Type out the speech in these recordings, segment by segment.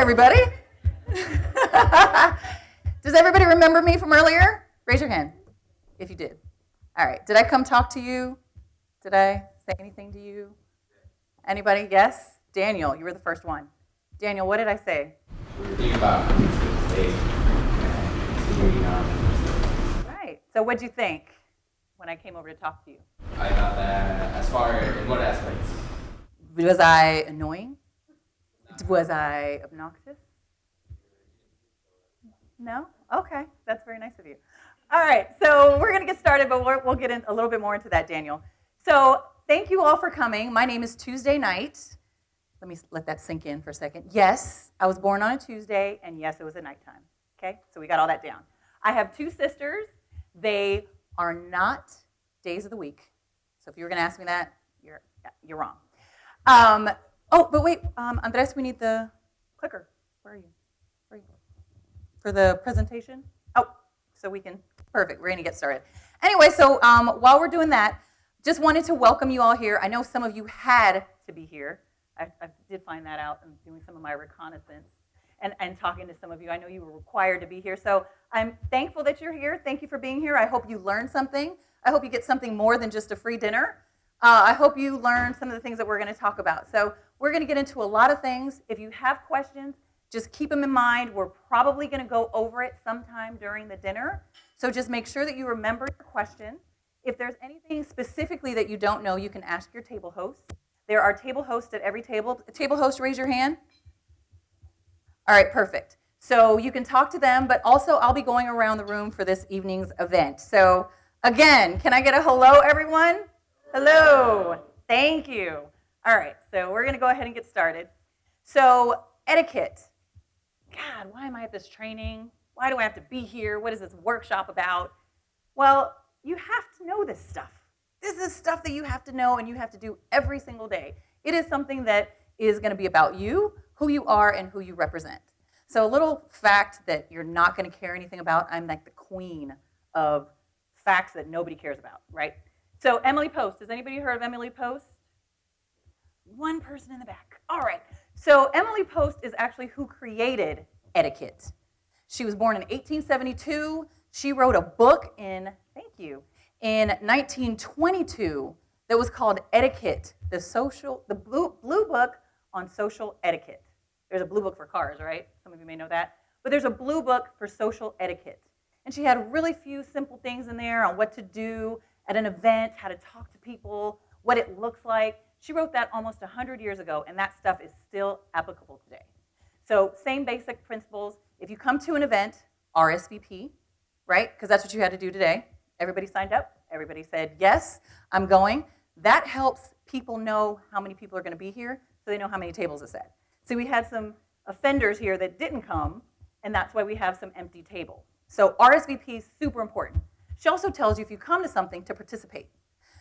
everybody. Does everybody remember me from earlier? Raise your hand if you did. All right. Did I come talk to you? Did I say anything to you? Anybody? Yes? Daniel, you were the first one. Daniel, what did I say? We were thinking about coming to the state and continuing on. Right. So what'd you think when I came over to talk to you? I thought that as far in what aspects? Was I annoying? Was I obnoxious? No? Okay. That's very nice of you. All right. So we're going to get started, but we'll get in a little bit more into that, Daniel. So thank you all for coming. My name is Tuesday Night. Let me let that sink in for a second. Yes, I was born on a Tuesday, and yes, it was at nighttime. Okay? So we got all that down. I have two sisters. They are not days of the week. So if you were going to ask me that, you're wrong. Oh, but wait, Andres, we need the clicker. Where are you? For the presentation? Oh, so we can, perfect, we're gonna get started. Anyway, so while we're doing that, just wanted to welcome you all here. I know some of you had to be here. I did find that out in doing some of my reconnaissance and talking to some of you. I know you were required to be here, so I'm thankful that you're here. Thank you for being here. I hope you learned something. I hope you get something more than just a free dinner. I hope you learned some of the things that we're going to talk about. So we're going to get into a lot of things. If you have questions, just keep them in mind. We're probably going to go over it sometime during the dinner. So just make sure that you remember your question. If there's anything specifically that you don't know, you can ask your table host. There are table hosts at every table. Table host, raise your hand. All right, perfect. So you can talk to them, but also I'll be going around the room for this evening's event. So again, can I get a hello, everyone? Hello. Thank you. All right, so we're going to go ahead and get started. So etiquette. God, why am I at this training? Why do I have to be here? What is this workshop about? Well, you have to know this stuff. This is stuff that you have to know and you have to do every single day. It is something that is going to be about you, who you are, and who you represent. So a little fact that you're not going to care anything about, I'm like the queen of facts that nobody cares about, right? So Emily Post, has anybody heard of Emily Post? One person in the back. All right. So Emily Post is actually who created etiquette. She was born in 1872. She wrote a book in 1922 that was called Etiquette, the blue book on social etiquette. There's a blue book for cars, right? Some of you may know that. But there's a blue book for social etiquette. And she had really few simple things in there on what to do at an event, how to talk to people, what it looks like. She wrote that almost 100 years ago, and that stuff is still applicable today. So same basic principles. If you come to an event, RSVP, right? Because that's what you had to do today. Everybody signed up. Everybody said, yes, I'm going. That helps people know how many people are going to be here, so they know how many tables it's at. So we had some offenders here that didn't come, and that's why we have some empty tables. So RSVP is super important. She also tells you if you come to something to participate.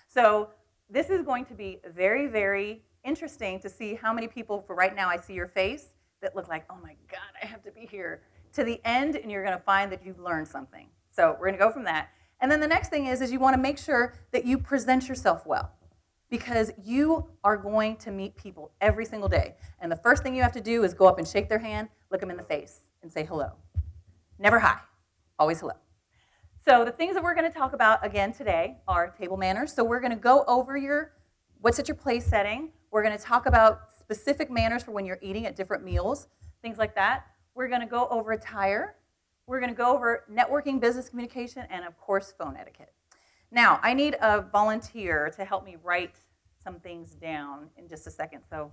So this is going to be very, very interesting to see how many people, for right now I see your face, that look like, oh my God, I have to be here to the end, and you're going to find that you've learned something. So we're going to go from that. And then the next thing is you want to make sure that you present yourself well, because you are going to meet people every single day. And the first thing you have to do is go up and shake their hand, look them in the face, and say hello. Never hi, always hello. So the things that we're going to talk about again today are table manners. So we're going to go over what's at your place setting. We're going to talk about specific manners for when you're eating at different meals, things like that. We're going to go over attire. We're going to go over networking, business communication, and of course, phone etiquette. Now, I need a volunteer to help me write some things down in just a second. So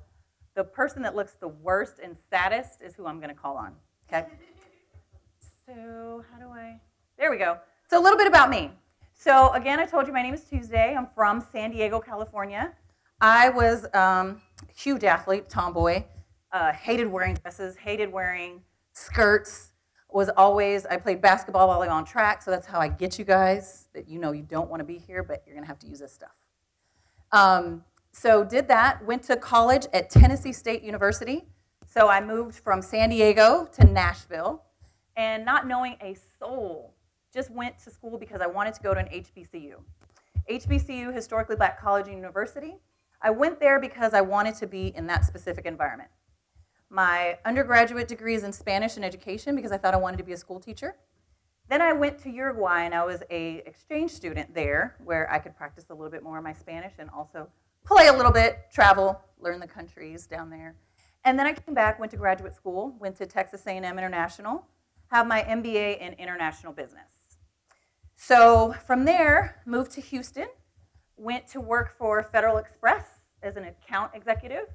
the person that looks the worst and saddest is who I'm going to call on, okay? So there we go. So a little bit about me. So again, I told you my name is Tuesday. I'm from San Diego, California. I was a huge athlete, tomboy, hated wearing dresses, hated wearing skirts, I played basketball while I was on track, so that's how I get you guys, that you know you don't want to be here, but you're going to have to use this stuff. So did that, went to college at Tennessee State University. So I moved from San Diego to Nashville, and not knowing a soul, just went to school because I wanted to go to an HBCU. HBCU, Historically Black College and University. I went there because I wanted to be in that specific environment. My undergraduate degree is in Spanish and education because I thought I wanted to be a school teacher. Then I went to Uruguay and I was an exchange student there where I could practice a little bit more of my Spanish and also play a little bit, travel, learn the countries down there. And then I came back, went to graduate school, went to Texas A&M International, have my MBA in international business. So from there, moved to Houston, went to work for Federal Express as an account executive,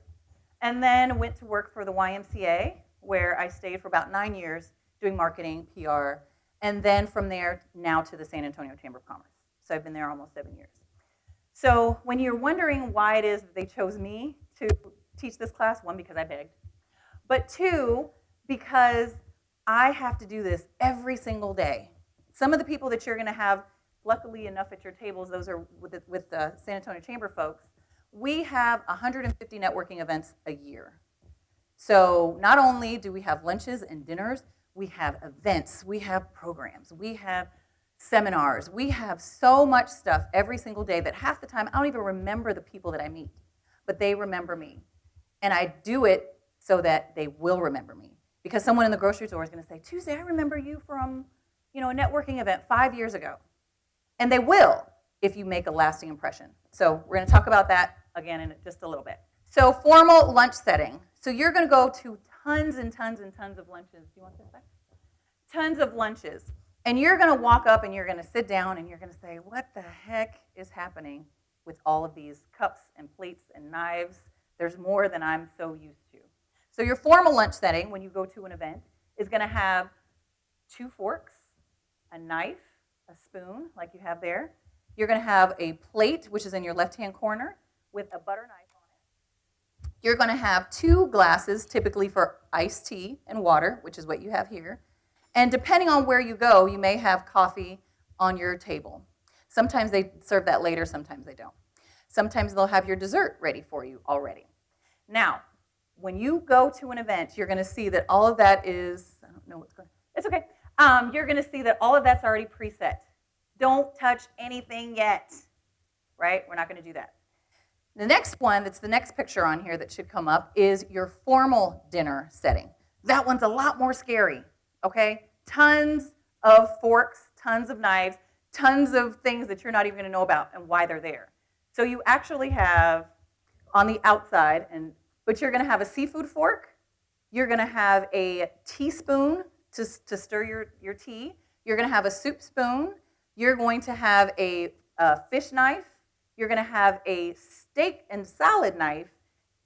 and then went to work for the YMCA, where I stayed for about 9 years doing marketing, PR, and then from there now to the San Antonio Chamber of Commerce. So I've been there almost 7 years. So when you're wondering why it is that they chose me to teach this class, one, because I begged, but two, because I have to do this every single day. Some of the people that you're going to have, luckily enough at your tables, those are with the San Antonio Chamber folks, we have 150 networking events a year. So not only do we have lunches and dinners, we have events, we have programs, we have seminars, we have so much stuff every single day that half the time I don't even remember the people that I meet, but they remember me. And I do it so that they will remember me. Because someone in the grocery store is going to say, Tuesday, I remember you from a networking event 5 years ago. And they will if you make a lasting impression. So we're going to talk about that again in just a little bit. So formal lunch setting. So you're going to go to tons and tons and tons of lunches. Do you want this back? Tons of lunches. And you're going to walk up and you're going to sit down and you're going to say, what the heck is happening with all of these cups and plates and knives? There's more than I'm so used to. So your formal lunch setting when you go to an event is going to have 2 forks, a knife, a spoon like you have there. You're going to have a plate, which is in your left-hand corner, with a butter knife on it. You're going to have 2 glasses, typically for iced tea and water, which is what you have here. And depending on where you go, you may have coffee on your table. Sometimes they serve that later, sometimes they don't. Sometimes they'll have your dessert ready for you already. Now, when you go to an event, you're going to see that all of that is, I don't know what's going on. It's okay. You're going to see that all of that's already preset. Don't touch anything yet, right? We're not going to do that. The next one, that's the next picture on here that should come up, is your formal dinner setting. That one's a lot more scary, okay? Tons of forks, tons of knives, tons of things that you're not even going to know about and why they're there. So you actually have on the outside, but you're going to have a seafood fork. You're going to have a teaspoon to stir your tea. You're going to have a soup spoon. You're going to have a fish knife. You're going to have a steak and salad knife.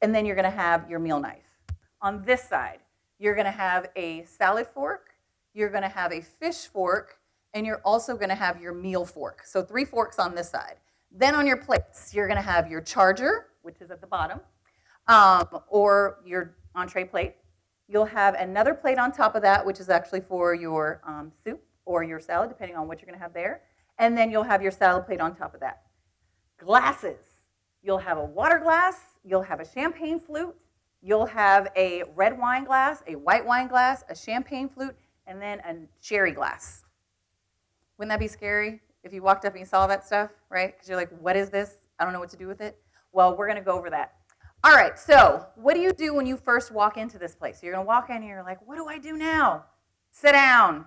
And then you're going to have your meal knife. On this side, you're going to have a salad fork. You're going to have a fish fork. And you're also going to have your meal fork. So 3 forks on this side. Then on your plates, you're going to have your charger, which is at the bottom, or your entree plate. You'll have another plate on top of that, which is actually for your soup or your salad, depending on what you're going to have there. And then you'll have your salad plate on top of that. Glasses. You'll have a water glass. You'll have a champagne flute. You'll have a red wine glass, a white wine glass, a champagne flute, and then a sherry glass. Wouldn't that be scary if you walked up and you saw that stuff, right? Because you're like, what is this? I don't know what to do with it. Well, we're going to go over that. All right, so what do you do when you first walk into this place? You're going to walk in and you're like, what do I do now? Sit down.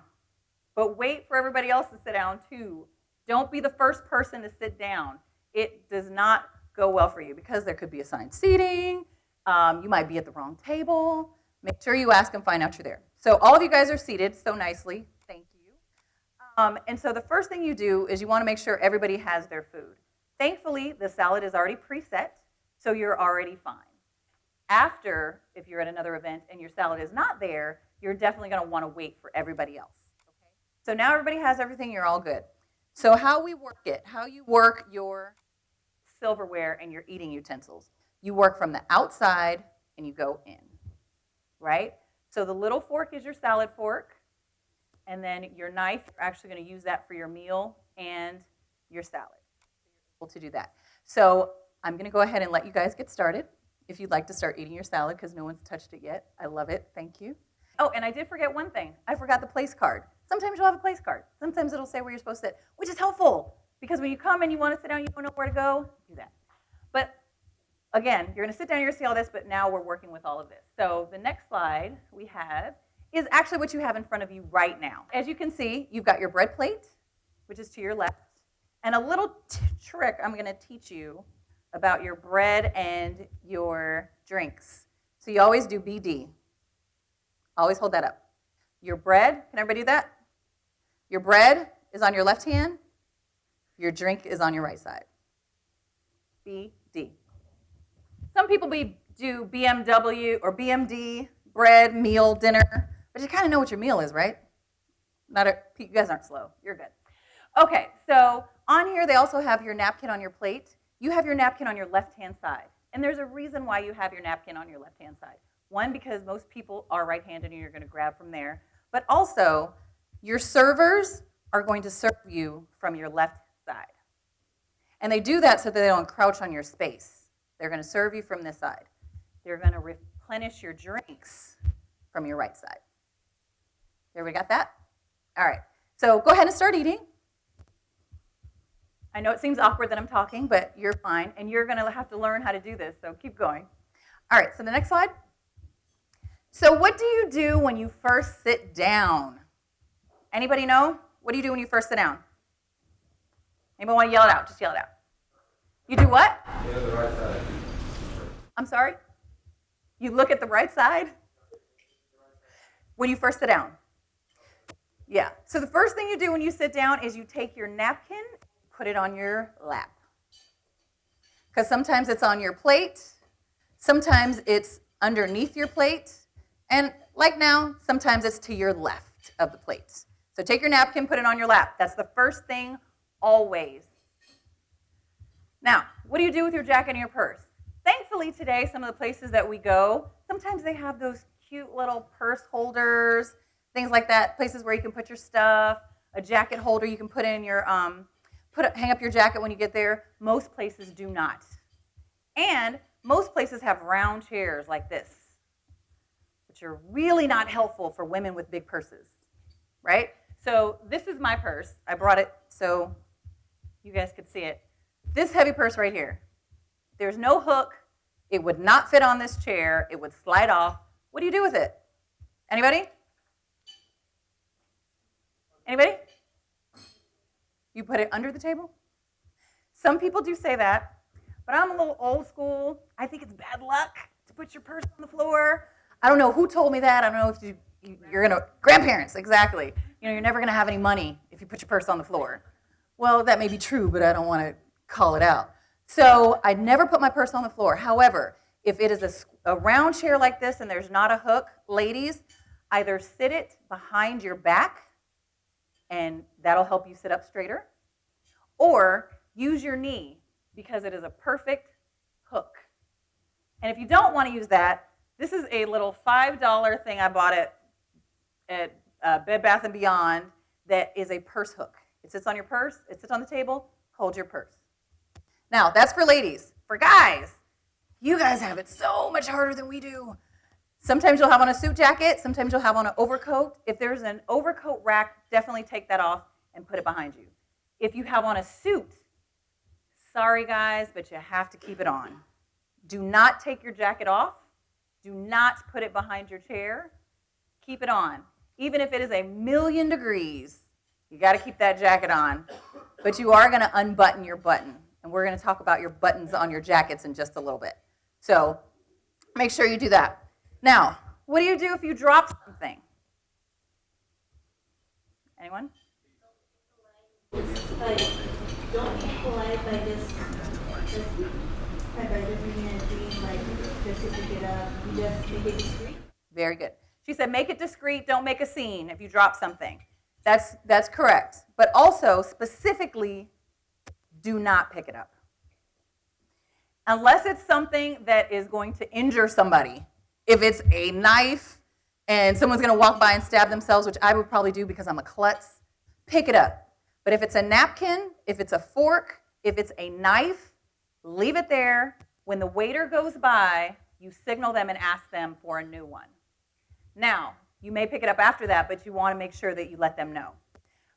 But wait for everybody else to sit down too. Don't be the first person to sit down. It does not go well for you because there could be assigned seating. You might be at the wrong table. Make sure you ask and find out you're there. So all of you guys are seated so nicely. Thank you. And so the first thing you do is you want to make sure everybody has their food. Thankfully, the salad is already preset, so you're already fine. After, if you're at another event and your salad is not there, you're definitely going to want to wait for everybody else. Okay? So now everybody has everything, you're all good. So how we work it, how you work your silverware and your eating utensils. You work from the outside and you go in, right? So the little fork is your salad fork, and then your knife, you're actually going to use that for your meal and your salad. You're able to do that. So I'm going to go ahead and let you guys get started if you'd like to start eating your salad because no one's touched it yet. I love it. Thank you. Oh, and I did forget one thing. I forgot the place card. Sometimes you'll have a place card. Sometimes it'll say where you're supposed to sit, which is helpful because when you come and you want to sit down, you don't know where to go, do that. But again, you're going to sit down, you're going to see all this, but now we're working with all of this. So the next slide we have is actually what you have in front of you right now. As you can see, you've got your bread plate, which is to your left, and a little trick I'm going to teach you about your bread and your drinks. So you always do BD. Always hold that up. Your bread, can everybody do that? Your bread is on your left hand. Your drink is on your right side. BD. Some people do BMW or BMD, bread, meal, dinner, but you kind of know what your meal is, right? You guys aren't slow. You're good. Okay, so on here they also have your napkin on your plate. You have your napkin on your left-hand side. And there's a reason why you have your napkin on your left-hand side. One, because most people are right-handed and you're going to grab from there. But also, your servers are going to serve you from your left side. And they do that so that they don't crouch on your space. They're going to serve you from this side. They're going to replenish your drinks from your right side. Everybody got that? All right. So go ahead and start eating. I know it seems awkward that I'm talking, but you're fine. And you're going to have to learn how to do this, so keep going. All right, so the next slide. So what do you do when you first sit down? Anybody know? What do you do when you first sit down? Anybody want to yell it out? Just yell it out. You do what? Yeah, the right side. I'm sorry? You look at the right side? When you first sit down? Yeah. So the first thing you do when you sit down is you take your napkin, put it on your lap. Because sometimes it's on your plate, sometimes it's underneath your plate, and like now, sometimes it's to your left of the plate. So take your napkin, put it on your lap. That's the first thing always. Now, what do you do with your jacket and your purse? Thankfully today, some of the places that we go, sometimes they have those cute little purse holders, things like that, places where you can put your stuff, a jacket holder you can put in your, hang up your jacket when you get there. Most places do not. And most places have round chairs like this, which are really not helpful for women with big purses, right? So this is my purse. I brought it so you guys could see it. This heavy purse right here. There's no hook. It would not fit on this chair. It would slide off. What do you do with it? Anybody? Anybody? You put it under the table? Some people do say that, but I'm a little old school. I think it's bad luck to put your purse on the floor. I don't know who told me that. I don't know if you're going to, grandparents, exactly. You know, you're never going to have any money if you put your purse on the floor. Well, that may be true, but I don't want to call it out. So I never put my purse on the floor. However, if it is a round chair like this and there's not a hook, ladies, either sit it behind your back, and that'll help you sit up straighter, or use your knee because it is a perfect hook. And if you don't want to use that, this is a little $5 thing I bought at Bed Bath & Beyond that is a purse hook. It sits on your purse, it sits on the table, hold your purse. Now, that's for ladies. For guys, you guys have it so much harder than we do. Sometimes you'll have on a suit jacket, sometimes you'll have on an overcoat. If there's an overcoat rack, definitely take that off and put it behind you. If you have on a suit, sorry guys, but you have to keep it on. Do not take your jacket off. Do not put it behind your chair. Keep it on. Even if it is 1,000,000 degrees, you got to keep that jacket on. But you are going to unbutton your button. And we're going to talk about your buttons on your jackets in just a little bit. So make sure you do that. Now, what do you do if you drop something? Anyone? Like, don't be polite by just bringing it in, like, just to pick it up. You just make it discreet. Very good. She said, make it discreet. Don't make a scene if you drop something. That's correct. But also, specifically, do not pick it up. Unless it's something that is going to injure somebody. If it's a knife and someone's going to walk by and stab themselves, which I would probably do because I'm a klutz, pick it up. But if it's a napkin, if it's a fork, if it's a knife, leave it there. When the waiter goes by, you signal them and ask them for a new one. Now, you may pick it up after that, but you want to make sure that you let them know.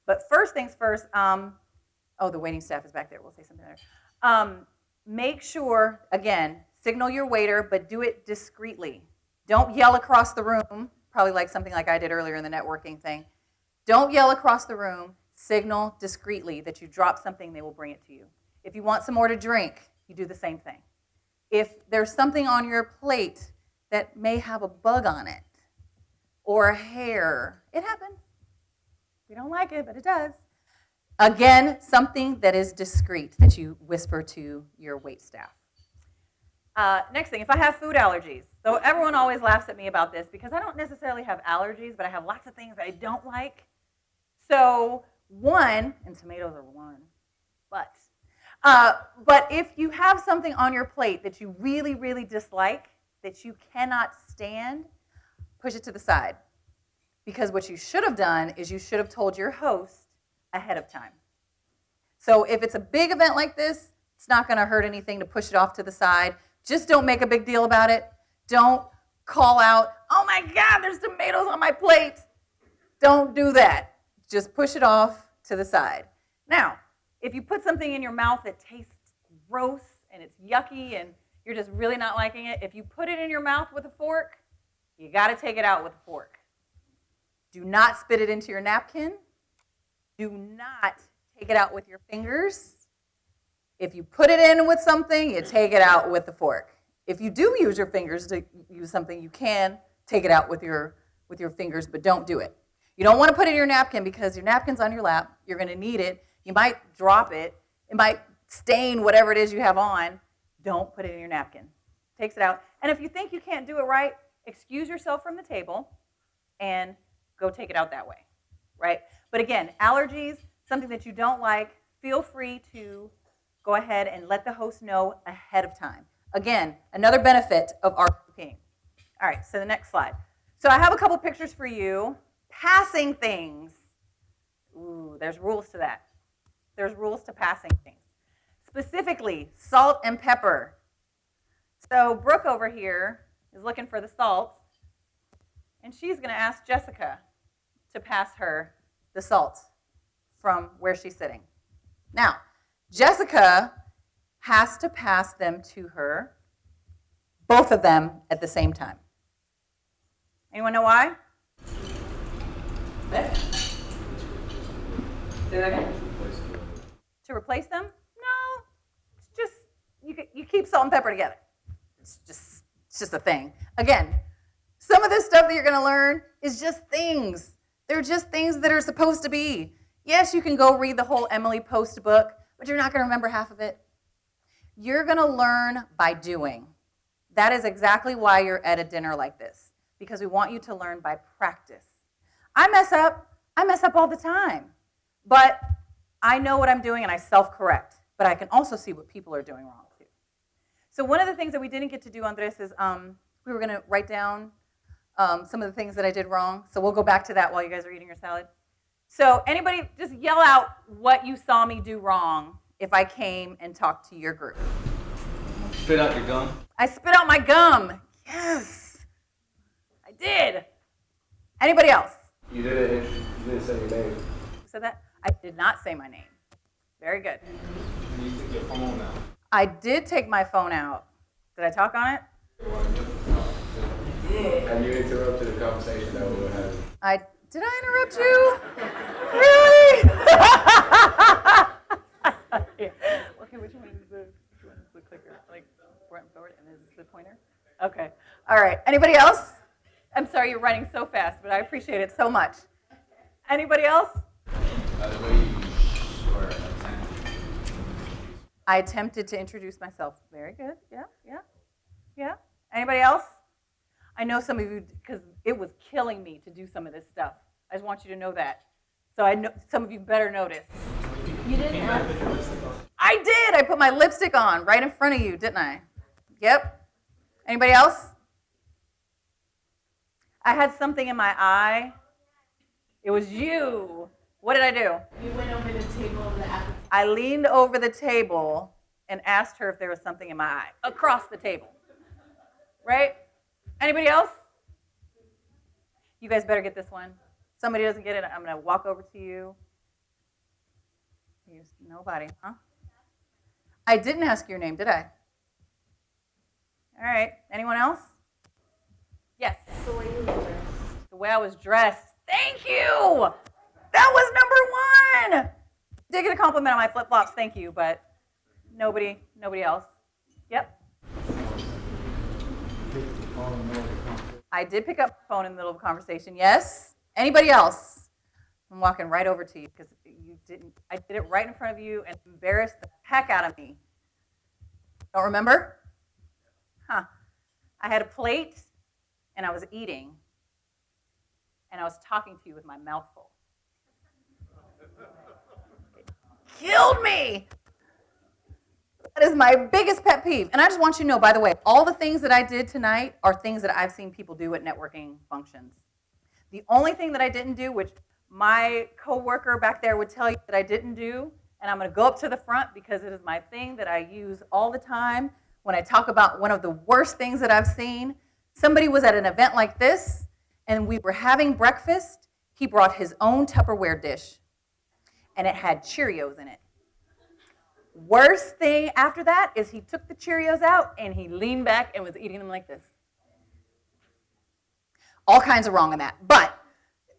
But first things first, the waiting staff is back there. We'll say something there. Make sure, again, Signal your waiter, but do it discreetly. Don't yell across the room, probably like something like I did earlier in the networking thing. Don't yell across the room. Signal discreetly that you drop something, they will bring it to you. If you want some more to drink, you do the same thing. If there's something on your plate that may have a bug on it or a hair, it happens. We don't like it, but it does. Again, something that is discreet that you whisper to your waitstaff. Next thing, if I have food allergies. So everyone always laughs at me about this because I don't necessarily have allergies, but I have lots of things that I don't like. So one, and tomatoes are one, but if you have something on your plate that you really, really dislike, that you cannot stand, push it to the side. Because what you should have done is you should have told your host ahead of time. So if it's a big event like this, it's not going to hurt anything to push it off to the side. Just don't make a big deal about it. Don't call out, oh my God, there's tomatoes on my plate. Don't do that. Just push it off to the side. Now, if you put something in your mouth that tastes gross and it's yucky and you're just really not liking it, if you put it in your mouth with a fork, you got to take it out with a fork. Do not spit it into your napkin. Do not take it out with your fingers. If you put it in with something, you take it out with the fork. If you do use your fingers to use something, you can take it out with your fingers, but don't do it. You don't want to put it in your napkin because your napkin's on your lap. You're going to need it. You might drop it. It might stain whatever it is you have on. Don't put it in your napkin. Takes it out. And if you think you can't do it right, excuse yourself from the table and go take it out that way, right? But again, allergies, something that you don't like, feel free to go ahead and let the host know ahead of time. Again, another benefit of RPing. All right, so the next slide. So I have a couple pictures for you. Passing things. Ooh, there's rules to that. There's rules to passing things. Specifically, salt and pepper. So Brooke over here is looking for the salt, and she's going to ask Jessica to pass her the salt from where she's sitting. Now, Jessica has to pass them to her, both of them at the same time. Anyone know why? Say that again. To replace them? No. It's just, you keep salt and pepper together. It's just a thing. Again, some of this stuff that you're going to learn is just things. They're just things that are supposed to be. Yes, you can go read the whole Emily Post book, but you're not going to remember half of it. You're going to learn by doing. That is exactly why you're at a dinner like this, because we want you to learn by practice. I mess up all the time, but I know what I'm doing and I self-correct, but I can also see what people are doing wrong too. So one of the things that we didn't get to do, Andres, is we were going to write down some of the things that I did wrong, so we'll go back to that while you guys are eating your salad. So anybody just yell out what you saw me do wrong if I came and talked to your group. Spit out your gum. I spit out my gum. Yes, I did. Anybody else? You didn't say your name. Who said that? I did not say my name. Very good. You took your phone out. I did take my phone out. Did I talk on it? And you interrupted the conversation that we were having. Did I interrupt you? Really? Okay, which one is the clicker? Like front and forward, and this is the pointer? Okay. All right. Anybody else? I'm sorry you're running so fast, but I appreciate it so much. Anybody else? The way you were attempting. I attempted to introduce myself. Very good. Yeah. Anybody else? I know some of you, because it was killing me to do some of this stuff. I just want you to know that. So I know some of you better notice. You didn't ask. I did. I put my lipstick on right in front of you, didn't I? Yep. Anybody else? I had something in my eye. It was you. What did I do? You went over the table of the apple. I leaned over the table and asked her if there was something in my eye. Across the table. Right? Anybody else? You guys better get this one. Somebody doesn't get it, I'm going to walk over to you. Nobody, huh? I didn't ask your name, did I? All right. Anyone else? Yes. The way you were dressed. The way I was dressed. Thank you. That was number one. Did get a compliment on my flip-flops. Thank you, but nobody else. Yep. I did pick up the phone in the middle of a conversation. Yes. Anybody else? I'm walking right over to you because you didn't. I did it right in front of you and embarrassed the heck out of me. Don't remember? Huh. I had a plate and I was eating and I was talking to you with my mouth full. It killed me. That is my biggest pet peeve. And I just want you to know, by the way, all the things that I did tonight are things that I've seen people do at networking functions. The only thing that I didn't do, which my coworker back there would tell you that I didn't do, and I'm going to go up to the front because it is my thing that I use all the time when I talk about one of the worst things that I've seen. Somebody was at an event like this, and we were having breakfast. He brought his own Tupperware dish, and it had Cheerios in it. Worst thing after that is he took the Cheerios out, and he leaned back and was eating them like this. All kinds of wrong in that. But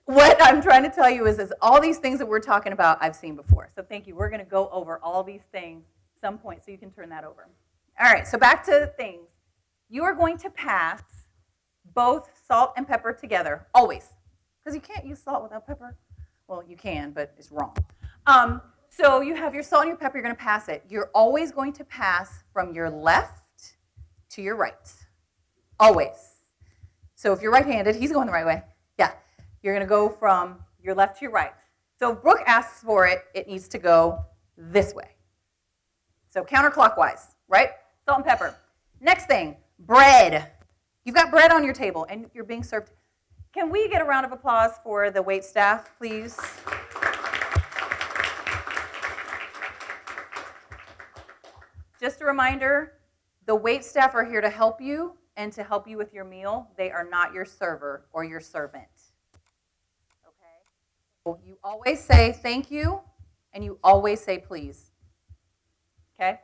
what I'm trying to tell you is all these things that we're talking about I've seen before. So thank you. We're going to go over all these things at some point so you can turn that over. All right, so back to things. You are going to pass both salt and pepper together, always. Because you can't use salt without pepper. Well, you can, but it's wrong. So you have your salt and your pepper, you're going to pass it. You're always going to pass from your left to your right. Always. So if you're right-handed, he's going the right way. Yeah. You're going to go from your left to your right. So if Brooke asks for it, it needs to go this way. So counterclockwise, right? Salt and pepper. Next thing, bread. You've got bread on your table, and you're being served. Can we get a round of applause for the wait staff, please? Just a reminder, the wait staff are here to help you and to help you with your meal. They are not your server or your servant. Okay? So you always say thank you, and you always say please. Okay?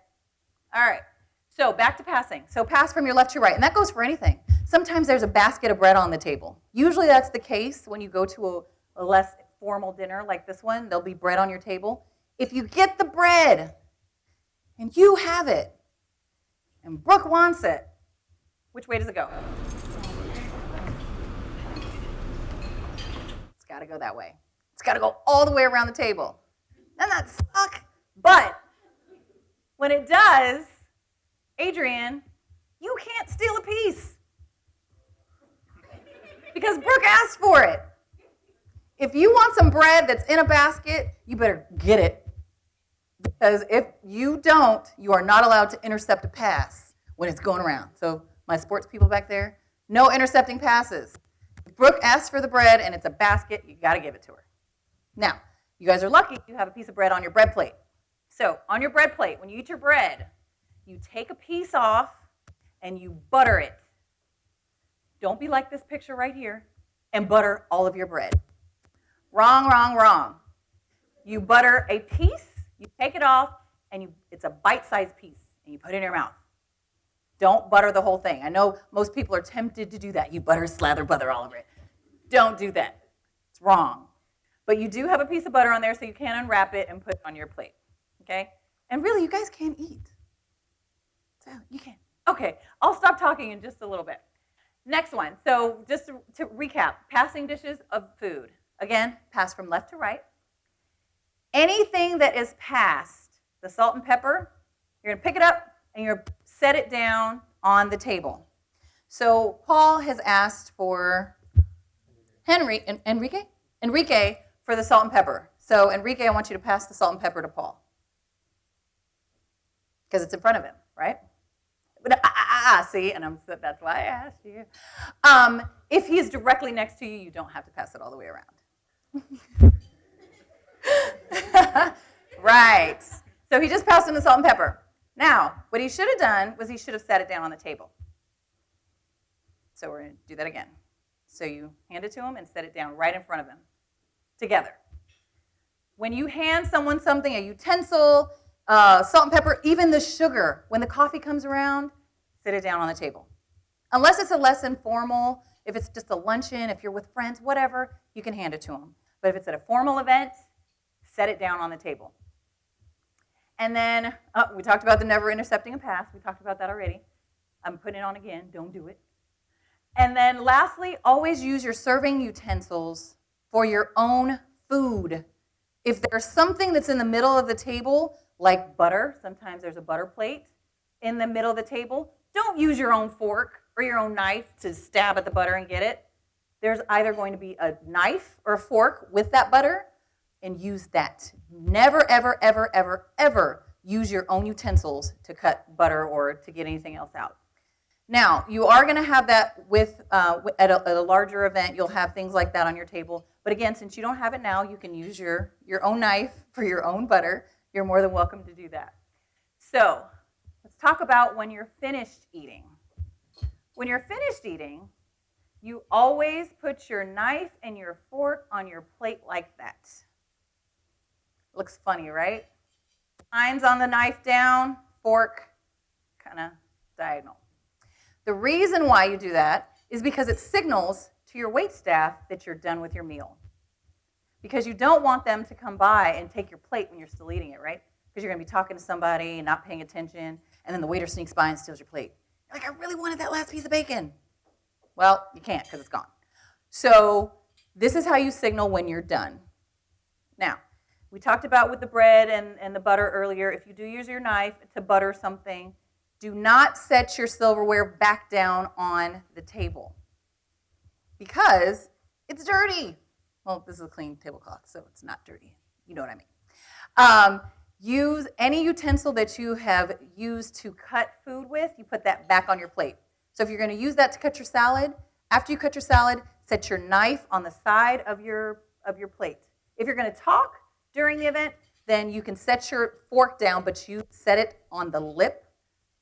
All right. So back to passing. So pass from your left to your right, and that goes for anything. Sometimes there's a basket of bread on the table. Usually that's the case when you go to a less formal dinner like this one. There'll be bread on your table. If you get the bread and you have it and Brooke wants it, which way does it go? It's got to go that way. It's got to go all the way around the table. Doesn't that suck? But when it does, Adrian, you can't steal a piece because Brooke asked for it. If you want some bread that's in a basket, you better get it. Because if you don't, you are not allowed to intercept a pass when it's going around. So my sports people back there, no intercepting passes. If Brooke asks for the bread and it's a basket, you got to give it to her. Now, you guys are lucky you have a piece of bread on your bread plate. So on your bread plate, when you eat your bread, you take a piece off and you butter it. Don't be like this picture right here and butter all of your bread. Wrong, wrong, wrong. You butter a piece, you take it off, and it's a bite-sized piece, and you put it in your mouth. Don't butter the whole thing. I know most people are tempted to do that. You butter, slather butter all over it. Don't do that. It's wrong. But you do have a piece of butter on there, so you can unwrap it and put it on your plate. Okay? And really, you guys can't eat. So you can. Okay, I'll stop talking in just a little bit. Next one. So just to recap, passing dishes of food. Again, pass from left to right. Anything that is passed, the salt and pepper, you're going to pick it up and you're going to set it down on the table. So Paul has asked for Enrique for the salt and pepper. So Enrique, I want you to pass the salt and pepper to Paul. Because it's in front of him, right? See, and that's why I asked you. If he is directly next to you, you don't have to pass it all the way around. Right. So he just passed him the salt and pepper. Now, what he should have done was he should have set it down on the table. So we're going to do that again. So you hand it to him and set it down right in front of him together. When you hand someone something, a utensil, salt and pepper, even the sugar, when the coffee comes around, sit it down on the table. Unless it's a less informal, if it's just a luncheon, if you're with friends, whatever, you can hand it to them. But if it's at a formal event, set it down on the table. And then, we talked about the never intercepting a pass. We talked about that already. I'm putting it on again. Don't do it. And then lastly, always use your serving utensils for your own food. If there's something that's in the middle of the table, like butter, sometimes there's a butter plate in the middle of the table, don't use your own fork or your own knife to stab at the butter and get it. There's either going to be a knife or a fork with that butter, and use that. Never, ever, ever, ever, ever use your own utensils to cut butter or to get anything else out. Now, you are going to have that at a larger event. You'll have things like that on your table. But again, since you don't have it now, you can use your own knife for your own butter. You're more than welcome to do that. So let's talk about when you're finished eating. When you're finished eating, you always put your knife and your fork on your plate like that. Looks funny, right? Tines on the knife down, fork kind of diagonal. The reason why you do that is because it signals to your waitstaff that you're done with your meal. Because you don't want them to come by and take your plate when you're still eating it, right? Because you're going to be talking to somebody and not paying attention, and then the waiter sneaks by and steals your plate. You're like, I really wanted that last piece of bacon. Well, you can't because it's gone. So this is how you signal when you're done. Now, we talked about with the bread and the butter earlier. If you do use your knife to butter something, do not set your silverware back down on the table because it's dirty. Well, this is a clean tablecloth, so it's not dirty. You know what I mean. Use any utensil that you have used to cut food with, you put that back on your plate. So if you're going to use that to cut your salad, after you cut your salad, set your knife on the side of your plate. If you're going to talk during the event, then you can set your fork down, but you set it on the lip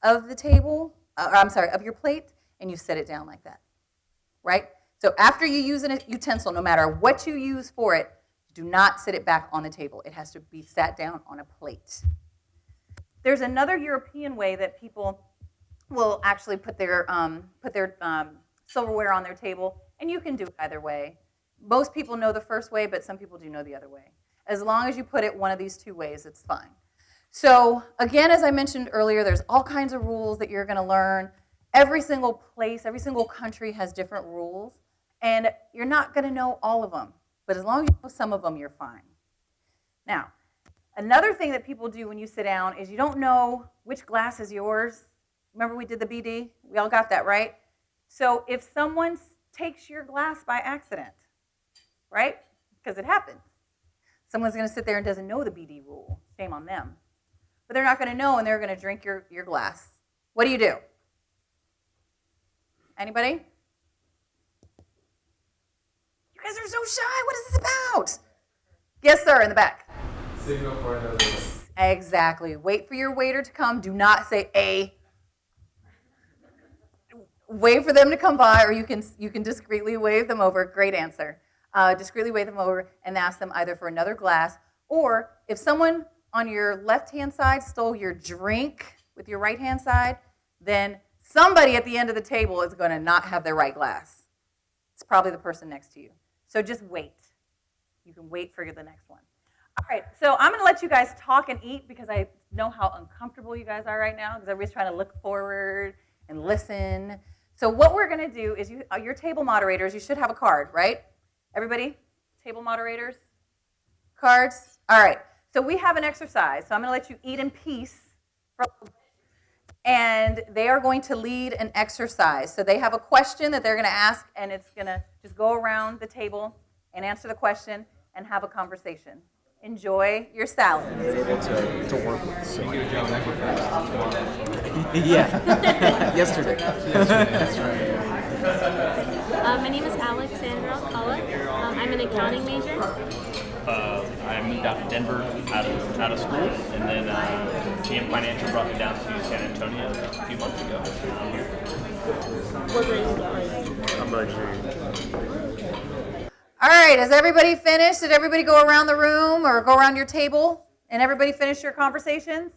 of the table, of your plate, and you set it down like that, right? So after you use a utensil, no matter what you use for it, do not sit it back on the table. It has to be sat down on a plate. There's another European way that people will actually put their silverware on their table, and you can do it either way. Most people know the first way, but some people do know the other way. As long as you put it one of these two ways, it's fine. So again, as I mentioned earlier, there's all kinds of rules that you're going to learn. Every single place, every single country has different rules, and you're not going to know all of them. But as long as you know some of them, you're fine. Now, another thing that people do when you sit down is you don't know which glass is yours. Remember we did the BD? We all got that, right? So if someone takes your glass by accident, right? Because it happens. Someone's going to sit there and doesn't know the BD rule. Shame on them. But they're not going to know, and they're going to drink your glass. What do? Anybody? You guys are so shy. What is this about? Yes, sir, in the back. Signal for another one. Exactly. Wait for your waiter to come. Do not say A. Wait for them to come by, or you can discreetly wave them over. Great answer. Discreetly wave them over and ask them either for another glass, or if someone on your left-hand side stole your drink with your right-hand side, then somebody at the end of the table is going to not have their right glass. It's probably the person next to you. So just wait. You can wait for the next one. All right, so I'm going to let you guys talk and eat because I know how uncomfortable you guys are right now because everybody's trying to look forward and listen. So what we're going to do is your table moderators, you should have a card, right? Everybody? Table moderators? Cards? All right. So we have an exercise. So I'm going to let you eat in peace for a little bit. And they are going to lead an exercise. So they have a question that they're going to ask, and it's going to just go around the table and answer the question and have a conversation. Enjoy your salad. Able to work with. So. Yeah. Yesterday. That's right. My name is Alexandra Alcala. I'm an accounting major. I moved out to Denver out of school, and then GM Financial brought me down to San Antonio a few months ago. I'm here. What grade are you in? I'm registering. All right, has everybody finished? Did everybody go around the room or go around your table? And everybody finish your conversations?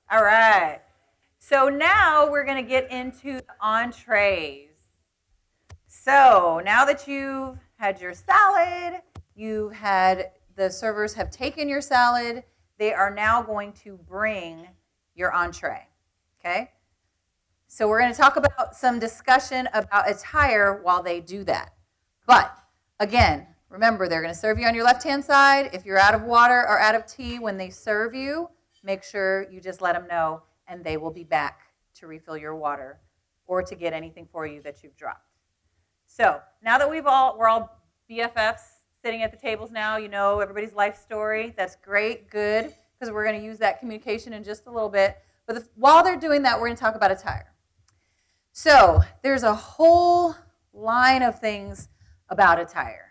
All right. So now we're going to get into the entrees. So now that you've had your salad, the servers have taken your salad, they are now going to bring your entree, okay? So we're going to talk about some discussion about attire while they do that. But again, remember, they're going to serve you on your left-hand side. If you're out of water or out of tea when they serve you, make sure you just let them know, and they will be back to refill your water or to get anything for you that you've dropped. So now that we're all BFFs sitting at the tables now, you know everybody's life story. That's great, good, because we're going to use that communication in just a little bit. But while they're doing that, we're going to talk about attire. So there's a whole line of things about attire.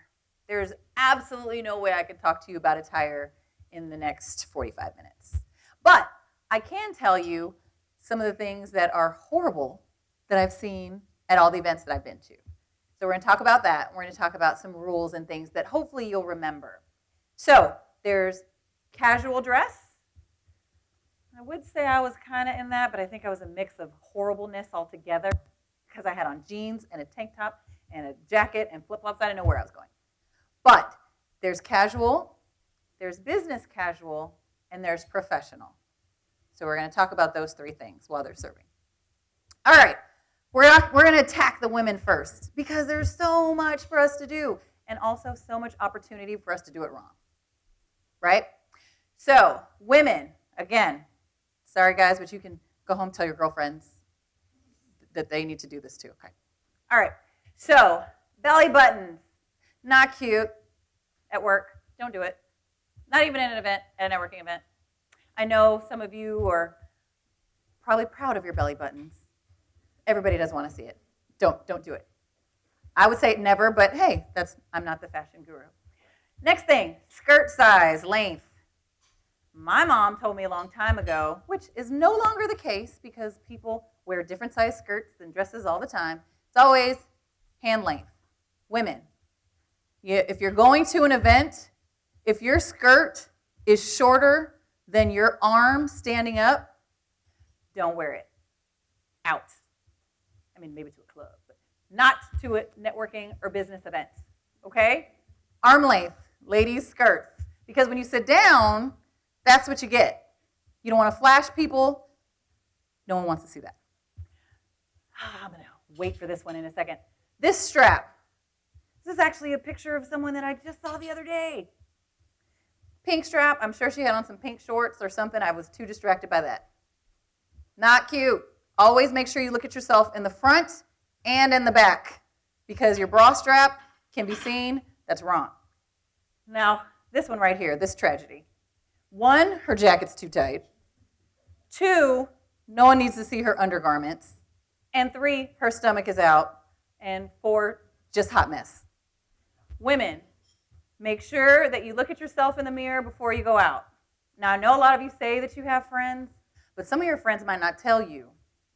There's absolutely no way I could talk to you about attire in the next 45 minutes. But I can tell you some of the things that are horrible that I've seen at all the events that I've been to. So we're going to talk about that. We're going to talk about some rules and things that hopefully you'll remember. So there's casual dress. I would say I was kind of in that, but I think I was a mix of horribleness altogether because I had on jeans and a tank top and a jacket and flip-flops. I didn't know where I was going. But there's casual, there's business casual, and there's professional. So we're going to talk about those three things while they're serving. All right, we're going to attack the women first because there's so much for us to do and also so much opportunity for us to do it wrong, right? So women, again, sorry guys, but you can go home and tell your girlfriends that they need to do this too, okay? All right, so belly buttons, not cute at work. Don't do it. Not even at an event, at a networking event. I know some of you are probably proud of your belly buttons. Everybody does want to see it. Don't do it. I would say never, but hey, I'm not the fashion guru. Next thing, skirt size, length. My mom told me a long time ago, which is no longer the case because people wear different size skirts and dresses all the time. It's always hand length. Women, if you're going to an event, if your skirt is shorter than your arm standing up, don't wear it. Out. I mean, maybe to a club, but not to a networking or business event, okay? Arm length, ladies' skirts. Because when you sit down, that's what you get. You don't want to flash people. No one wants to see that. I'm going to wait for this one in a second. This strap. This is actually a picture of someone that I just saw the other day. Pink strap. I'm sure she had on some pink shorts or something. I was too distracted by that. Not cute. Always make sure you look at yourself in the front and in the back because your bra strap can be seen. That's wrong. Now, this one right here, this tragedy. 1, her jacket's too tight. 2, no one needs to see her undergarments. And 3, her stomach is out. And 4, just hot mess. Women, make sure that you look at yourself in the mirror before you go out. Now, I know a lot of you say that you have friends, but some of your friends might not tell you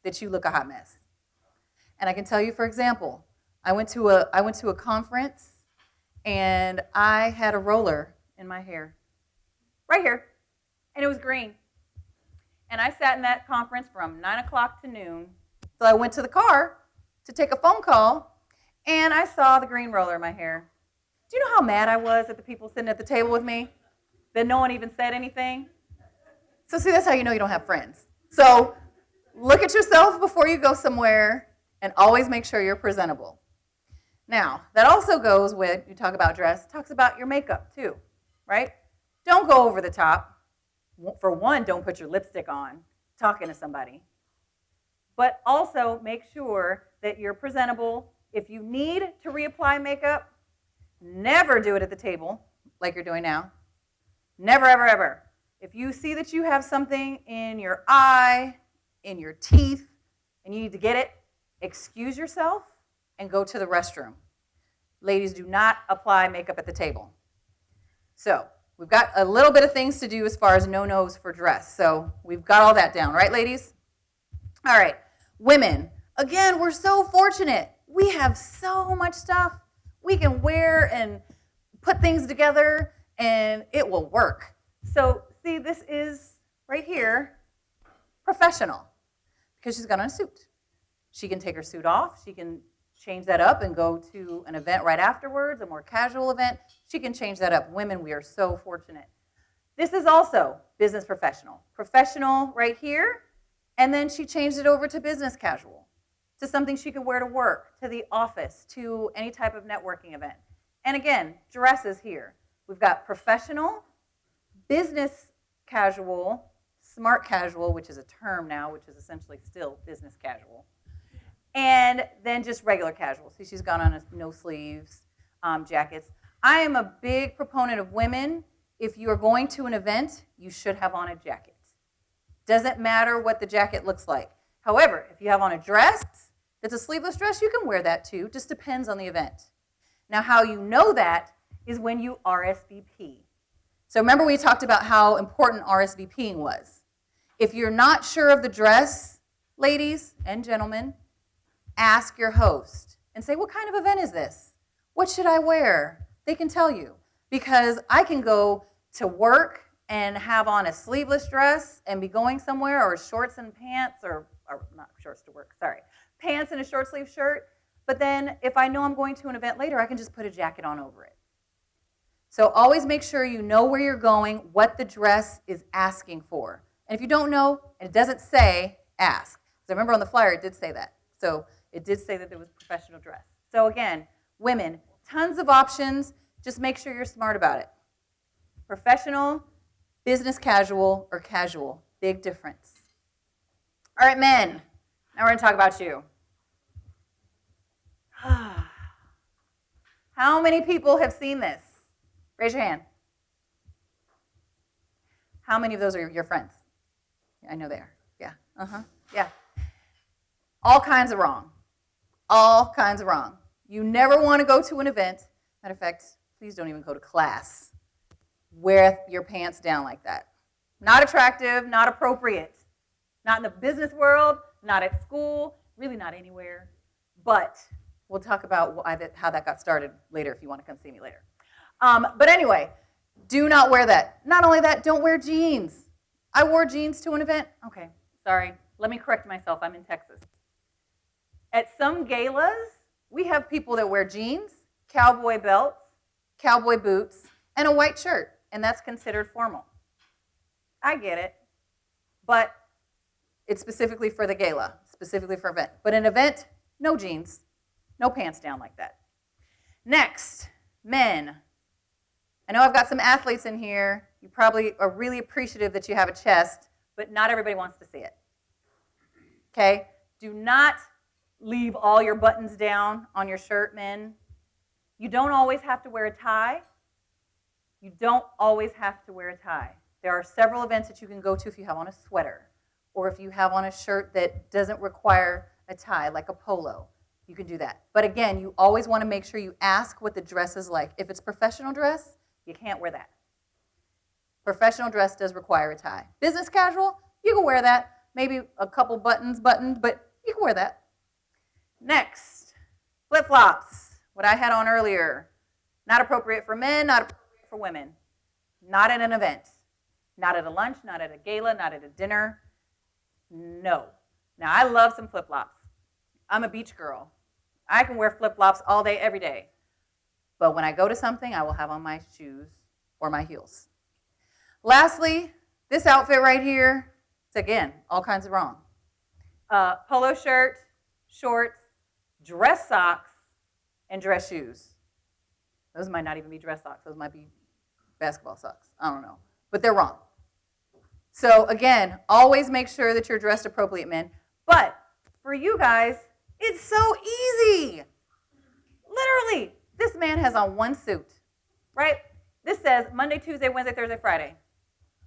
that you look a hot mess. And I can tell you, for example, I went to a conference, and I had a roller in my hair, right here, and it was green. And I sat in that conference from 9 o'clock to noon. So I went to the car to take a phone call, and I saw the green roller in my hair. Do you know how mad I was at the people sitting at the table with me? That no one even said anything? So see, that's how you know you don't have friends. So look at yourself before you go somewhere and always make sure you're presentable. Now, that also goes with, you talk about dress, talks about your makeup too, right? Don't go over the top. For one, don't put your lipstick on talking to somebody. But also make sure that you're presentable. If you need to reapply makeup, never do it at the table like you're doing now. Never, ever, ever. If you see that you have something in your eye, in your teeth, and you need to get it, excuse yourself and go to the restroom. Ladies, do not apply makeup at the table. So we've got a little bit of things to do as far as no-nos for dress. So we've got all that down, right, ladies? All right, women. Again, we're so fortunate. We have so much stuff we can wear and put things together, and it will work. So see, this is right here, professional. because she's got on a suit. She can take her suit off. She can change that up and go to an event right afterwards, a more casual event. She can change that up. Women, we are so fortunate. This is also business professional. Professional right here, and then she changed it over to business casual, to something she could wear to work, to the office, to any type of networking event. And again, dresses here. We've got professional, business casual, smart casual, which is a term now, which is essentially still business casual, and then just regular casual. See, she's gone on a no sleeves jackets. I am a big proponent of women. If you are going to an event, you should have on a jacket. Doesn't matter what the jacket looks like. However, if you have on a dress that's a sleeveless dress, you can wear that too. Just depends on the event. Now, how you know that is when you RSVP. So remember we talked about how important RSVPing was. If you're not sure of the dress, ladies and gentlemen, ask your host and say, what kind of event is this? What should I wear? They can tell you. Because I can go to work and have on a sleeveless dress and be going somewhere, or shorts and pants, or not shorts to work, sorry, pants and a short sleeve shirt. But then if I know I'm going to an event later, I can just put a jacket on over it. So always make sure you know where you're going, what the dress is asking for. And if you don't know, and it doesn't say, ask. So remember on the flyer, it did say that. So it did say that there was professional dress. So again, women, tons of options. Just make sure you're smart about it. Professional, business casual, or casual. Big difference. All right, men. Now we're going to talk about you. How many people have seen this? Raise your hand. How many of those are your friends? I know they are. Yeah. Yeah. All kinds of wrong. All kinds of wrong. You never want to go to an event. Matter of fact, please don't even go to class with your pants down like that. Not attractive, not appropriate. Not in the business world, not at school, really not anywhere. But we'll talk about how that got started later if you want to come see me later. But anyway, do not wear that. Not only that, don't wear jeans. I wore jeans to an event. Okay, sorry. Let me correct myself. I'm in Texas. At some galas, we have people that wear jeans, cowboy belts, cowboy boots, and a white shirt, and that's considered formal. I get it, but it's specifically for the gala, specifically for event. But an event, no jeans, no pants down like that. Next, men. I know I've got some athletes in here. You probably are really appreciative that you have a chest, but not everybody wants to see it. Okay? Do not leave all your buttons down on your shirt, men. You don't always have to wear a tie. You don't always have to wear a tie. There are several events that you can go to if you have on a sweater, or if you have on a shirt that doesn't require a tie, like a polo. You can do that. But again, you always want to make sure you ask what the dress is like. If it's professional dress, you can't wear that. Professional dress does require a tie. Business casual, you can wear that. Maybe a couple buttons buttoned, but you can wear that. Next, flip-flops. What I had on earlier. Not appropriate for men, not appropriate for women. Not at an event. Not at a lunch, not at a gala, not at a dinner. No. Now, I love some flip-flops. I'm a beach girl. I can wear flip-flops all day, every day. But when I go to something, I will have on my shoes or my heels. Lastly, this outfit right here, it's again, all kinds of wrong. Polo shirt, shorts, dress socks, and dress shoes. Those might not even be dress socks. Those might be basketball socks. I don't know. But they're wrong. So again, always make sure that you're dressed appropriate, men. But for you guys, it's so easy. Literally, this man has on one suit, right? This says Monday, Tuesday, Wednesday, Thursday, Friday.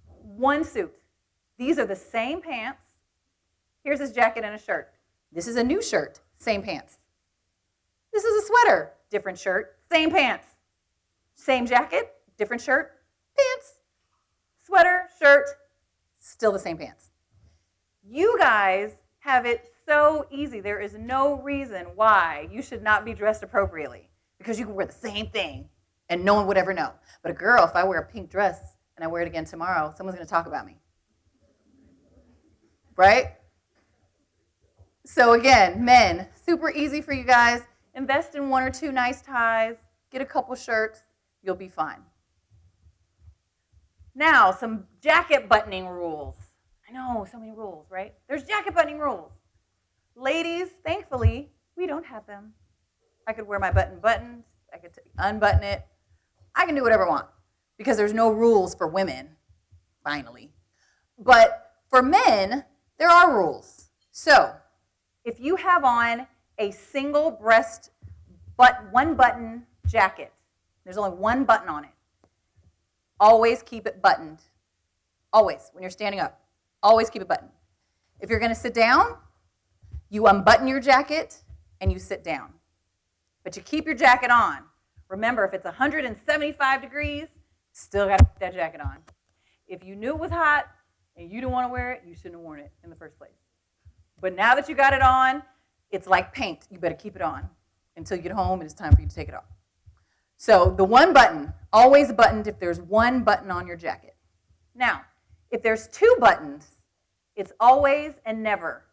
One suit. These are the same pants. Here's his jacket and a shirt. This is a new shirt, same pants. This is a sweater, different shirt, same pants. Same jacket, different shirt, pants. Sweater, shirt, still the same pants. You guys have it so easy. There is no reason why you should not be dressed appropriately, because you can wear the same thing and no one would ever know. But a girl, if I wear a pink dress and I wear it again tomorrow, someone's going to talk about me. Right? So again, men, super easy for you guys. Invest in 1 or 2 nice ties, get a couple shirts, you'll be fine. Now, some jacket buttoning rules. I know, so many rules, right? There's jacket buttoning rules. Ladies, thankfully, we don't have them. I could wear my buttons, I could unbutton it. I can do whatever I want because there's no rules for women, finally. But for men, there are rules. So, if you have on a single breast, one button jacket, there's only one button on it, always keep it buttoned. Always, when you're standing up, always keep it buttoned. If you're going to sit down, you unbutton your jacket and you sit down. But you keep your jacket on. Remember, if it's 175 degrees, still got to put that jacket on. If you knew it was hot and you didn't want to wear it, you shouldn't have worn it in the first place. But now that you got it on, it's like paint. You better keep it on until you get home and it's time for you to take it off. So the one button, always buttoned if there's one button on your jacket. Now, if there's 2 buttons, it's always and never.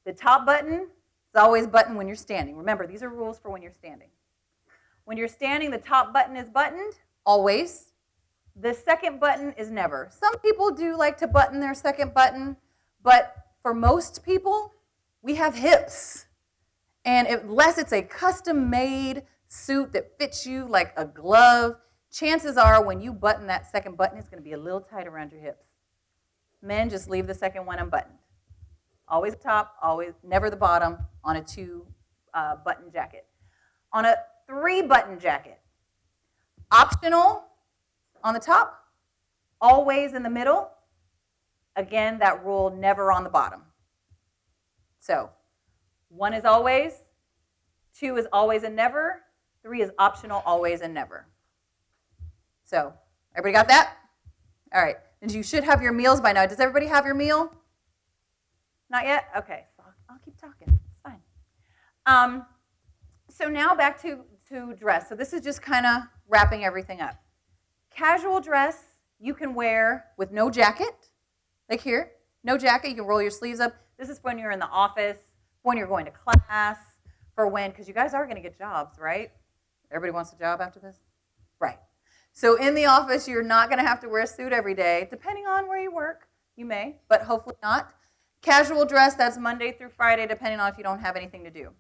The top button is always buttoned when you're standing. Remember, these are rules for when you're standing. When you're standing, the top button is buttoned, always. The second button is never. Some people do like to button their second button, but for most people, we have hips. And unless it's a custom-made suit that fits you like a glove, chances are when you button that second button, it's going to be a little tight around your hips. Men, just leave the second one unbuttoned. Always the top, always, never the bottom on a 2-button jacket. On a 3-button jacket, optional on the top, always in the middle. Again, that rule, never on the bottom. So 1 is always, 2 is always and never, 3 is optional, always and never. So, everybody got that? All right. And you should have your meals by now. Does everybody have your meal? Not yet? Okay. So I'll keep talking. It's fine. So now back to dress. So this is just kind of wrapping everything up. Casual dress you can wear with no jacket. Like here, no jacket. You can roll your sleeves up. This is when you're in the office, when you're going to class, for when, because you guys are going to get jobs, right? Everybody wants a job after this? Right. So in the office, you're not going to have to wear a suit every day. Depending on where you work, you may, but hopefully not. Casual dress, that's Monday through Friday, depending on if you don't have anything to do.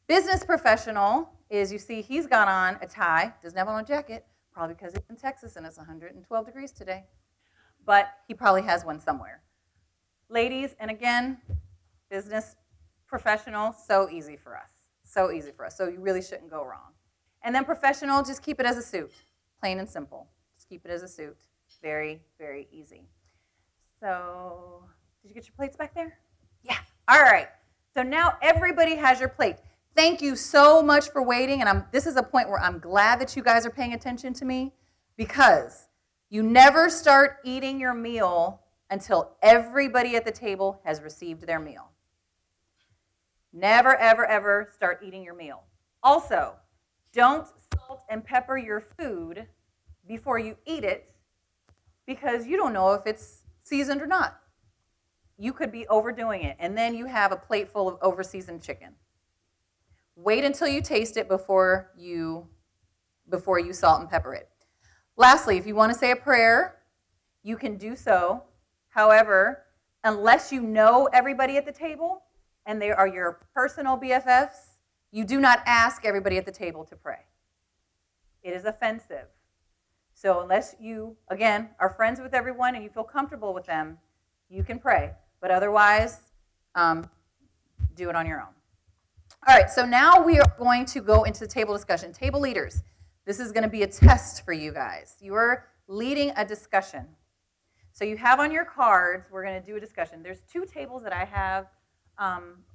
Business professional is, you see, he's got on a tie, doesn't have on a jacket, probably because he's in Texas and it's 112 degrees today. But he probably has one somewhere. Ladies, and again, business professional, so easy for us. So easy for us. So you really shouldn't go wrong. And then professional, just keep it as a suit. Plain and simple. Just keep it as a suit. Very, very easy. So, did you get your plates back there? Yeah. All right. So now everybody has your plate. Thank you so much for waiting. And this is a point where I'm glad that you guys are paying attention to me, because you never start eating your meal until everybody at the table has received their meal. Never, ever, ever start eating your meal. Also, don't salt and pepper your food before you eat it, because you don't know if it's seasoned or not. You could be overdoing it, and then you have a plate full of over-seasoned chicken. Wait until you taste it before you salt and pepper it. Lastly, if you want to say a prayer, you can do so. However, unless you know everybody at the table and they are your personal BFFs, you do not ask everybody at the table to pray. It is offensive. So unless you, again, are friends with everyone and you feel comfortable with them, you can pray. But otherwise, do it on your own. All right, so now we are going to go into the table discussion. Table leaders, this is going to be a test for you guys. You are leading a discussion. So you have on your cards, we're going to do a discussion. There's 2 tables that I have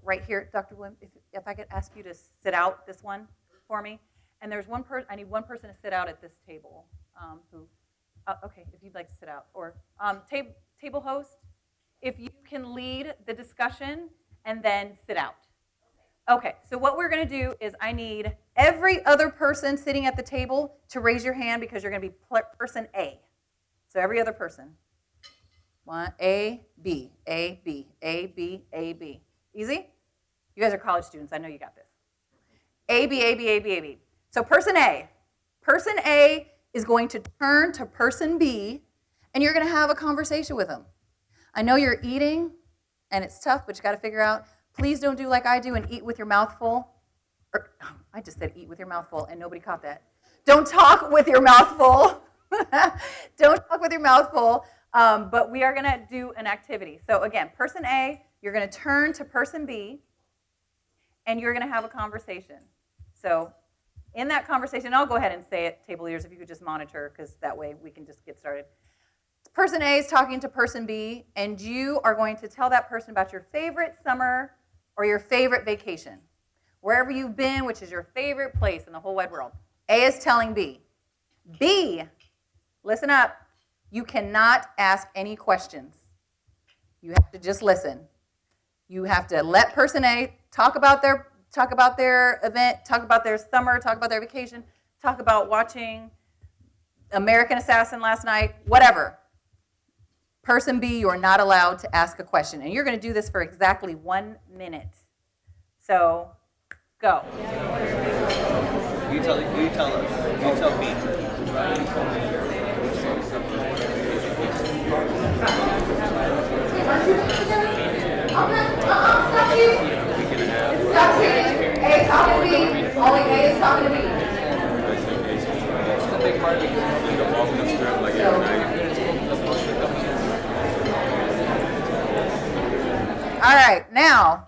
right here. Dr. William, if I could ask you to sit out this one for me. And there's one person, I need one person to sit out at this table. Okay, if you'd like to sit out. Or table host, if you can lead the discussion and then sit out. Okay, so what we're going to do is I need every other person sitting at the table to raise your hand, because you're going to be person A. So every other person. A, B, A, B, A, B, A, B. Easy? You guys are college students. I know you got this. A, B, A, B, A, B, A, B. So person A. Person A is going to turn to person B, and you're going to have a conversation with them. I know you're eating, and it's tough, but you got to figure out, please don't do like I do and eat with your mouth full. I just said eat with your mouth full, and nobody caught that. Don't talk with your mouth full. Don't talk with your mouth full, but we are going to do an activity. So again, person A, you're going to turn to person B, and you're going to have a conversation. So in that conversation, I'll go ahead and say it, table leaders, if you could just monitor, because that way we can just get started. Person A is talking to person B, and you are going to tell that person about your favorite summer or your favorite vacation. Wherever you've been, which is your favorite place in the whole wide world. A is telling B. B, listen up. You cannot ask any questions. You have to just listen. You have to let person A talk about their event, talk about their summer, talk about their vacation, talk about watching American Assassin last night, whatever. Person B, you are not allowed to ask a question. And you're going to do this for exactly 1 minute. So, go. You tell us. You tell me. Stop cheating. A is talking to B. Only A is talking to B. All right, now,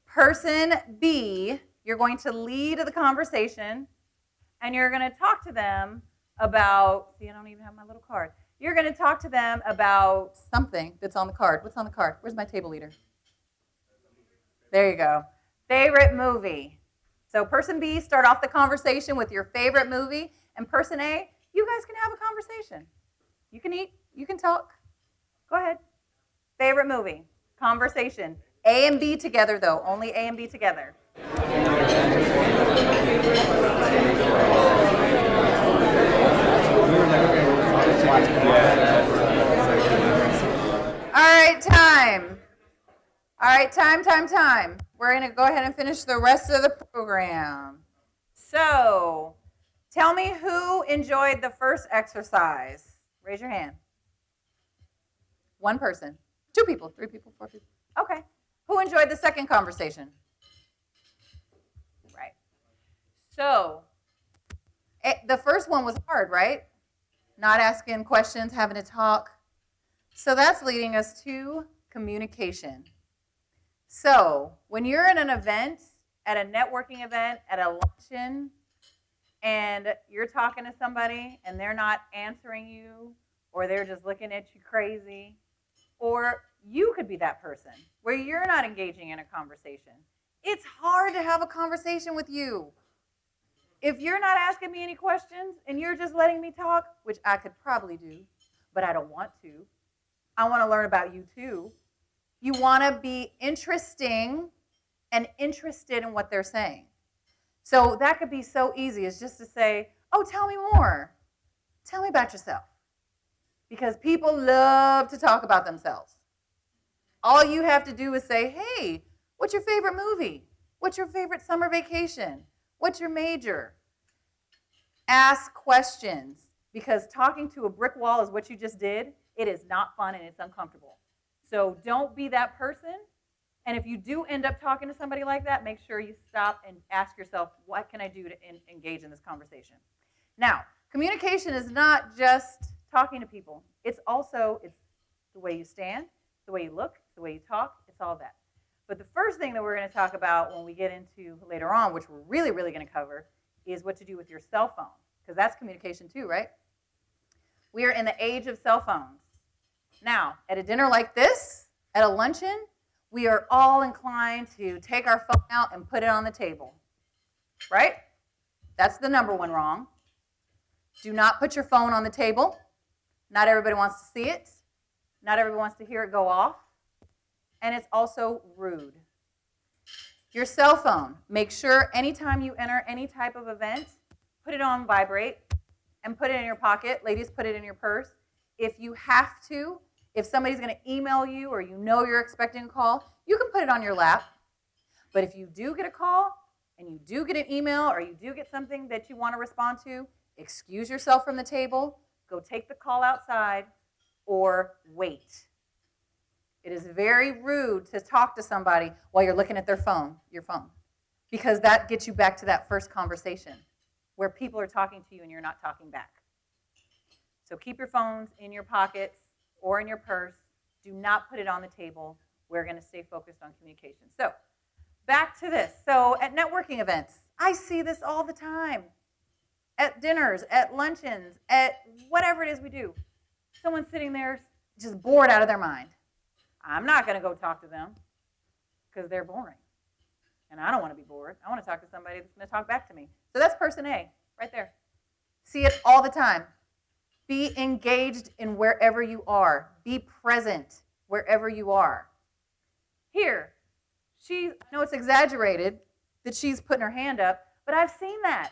person B, you're going to lead the conversation, and you're going to talk to them about, see, I don't even have my little card. You're going to talk to them about something that's on the card. What's on the card? Where's my table leader? There you go. Favorite movie. So person B, start off the conversation with your favorite movie, and person A, you guys can have a conversation. You can eat, you can talk. Go ahead. Favorite movie, conversation. A and B together, though. Only A and B together. All right, time. All right, time. We're going to go ahead and finish the rest of the program. So, tell me who enjoyed the first exercise. Raise your hand. One person. 2 people, 3 people, 4 people. Okay. Who enjoyed the second conversation? Right. So, the first one was hard, right? Not asking questions, having to talk. So that's leading us to communication. So when you're in an event, at a networking event, at a luncheon, and you're talking to somebody and they're not answering you, or they're just looking at you crazy, or you could be that person where you're not engaging in a conversation. It's hard to have a conversation with you. If you're not asking me any questions and you're just letting me talk, which I could probably do, but I don't want to. I want to learn about you too. You want to be interesting and interested in what they're saying. So that could be so easy as just to say, oh, tell me more. Tell me about yourself. Because people love to talk about themselves. All you have to do is say, hey, what's your favorite movie? What's your favorite summer vacation? What's your major? Ask questions, because talking to a brick wall is what you just did. It is not fun and it's uncomfortable. So don't be that person. And if you do end up talking to somebody like that, make sure you stop and ask yourself, what can I do to engage in this conversation? Now, communication is not just talking to people. It's the way you stand, the way you look, the way you talk. It's all that. But the first thing that we're going to talk about when we get into later on, which we're really, really going to cover, is what to do with your cell phone, because that's communication too, right? We are in the age of cell phones. Now, at a dinner like this, at a luncheon, we are all inclined to take our phone out and put it on the table, right? That's the number one wrong. Do not put your phone on the table. Not everybody wants to see it. Not everybody wants to hear it go off. And it's also rude. Your cell phone, make sure anytime you enter any type of event, put it on vibrate and put it in your pocket. Ladies, put it in your purse. If you have to, If somebody's going to email you or you know you're expecting a call, you can put it on your lap. But if you do get a call and you do get an email or you do get something that you want to respond to, excuse yourself from the table, go take the call outside, or wait. It is very rude to talk to somebody while you're looking at your phone, because that gets you back to that first conversation where people are talking to you and you're not talking back. So keep your phones in your pockets or in your purse. Do not put it on the table. We're going to stay focused on communication. So back to this. So at networking events, I see this all the time. At dinners, at luncheons, at whatever it is we do. Someone's sitting there just bored out of their mind. I'm not going to go talk to them because they're boring. And I don't want to be bored. I want to talk to somebody that's going to talk back to me. So that's person A, right there. See it all the time. Be engaged in wherever you are. Be present wherever you are. Here, I know it's exaggerated that she's putting her hand up, but I've seen that.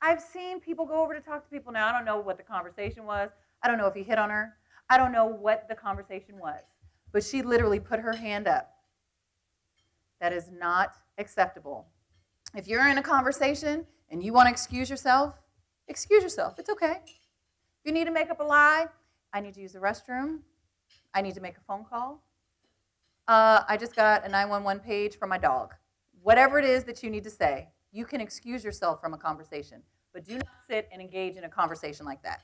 I've seen people go over to talk to people. Now, I don't know what the conversation was. I don't know if he hit on her. I don't know what the conversation was. But she literally put her hand up. That is not acceptable. If you're in a conversation and you want to excuse yourself. It's okay. If you need to make up a lie, I need to use the restroom. I need to make a phone call. I just got a 911 page from my dog. Whatever it is that you need to say, you can excuse yourself from a conversation. But do not sit and engage in a conversation like that.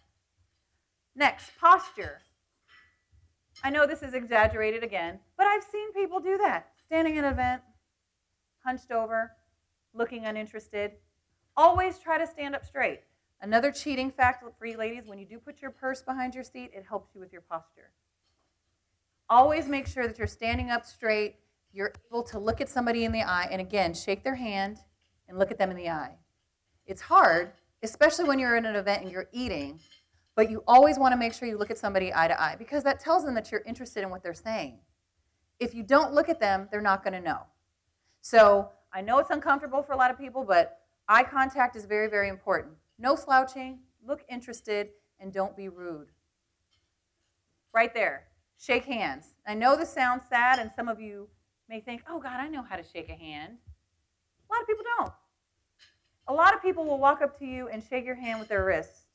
Next, posture. I know this is exaggerated again, but I've seen people do that. Standing at an event, hunched over, looking uninterested. Always try to stand up straight. Another cheating fact for you ladies, when you do put your purse behind your seat, it helps you with your posture. Always make sure that you're standing up straight, you're able to look at somebody in the eye, and again, shake their hand and look at them in the eye. It's hard, especially when you're in an event and you're eating, but you always want to make sure you look at somebody eye to eye because that tells them that you're interested in what they're saying. If you don't look at them, they're not going to know. So I know it's uncomfortable for a lot of people, but eye contact is very, very important. No slouching, look interested, and don't be rude. Right there, shake hands. I know this sounds sad, and some of you may think, oh God, I know how to shake a hand. A lot of people don't. A lot of people will walk up to you and shake your hand with their wrist.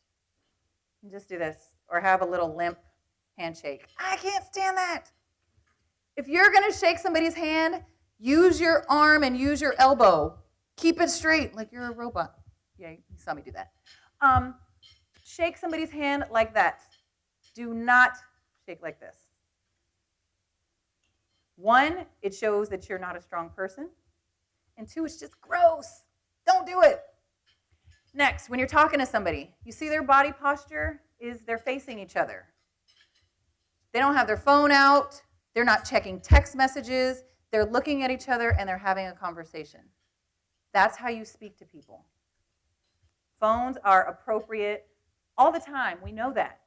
And just do this, or have a little limp handshake. I can't stand that. If you're going to shake somebody's hand, use your arm and use your elbow. Keep it straight like you're a robot. Yeah, you saw me do that. Shake somebody's hand like that. Do not shake like this. One, it shows that you're not a strong person. And two, it's just gross. Don't do it. Next, when you're talking to somebody, you see their body posture is they're facing each other. They don't have their phone out. They're not checking text messages. They're looking at each other and they're having a conversation. That's how you speak to people. Phones are appropriate all the time. We know that.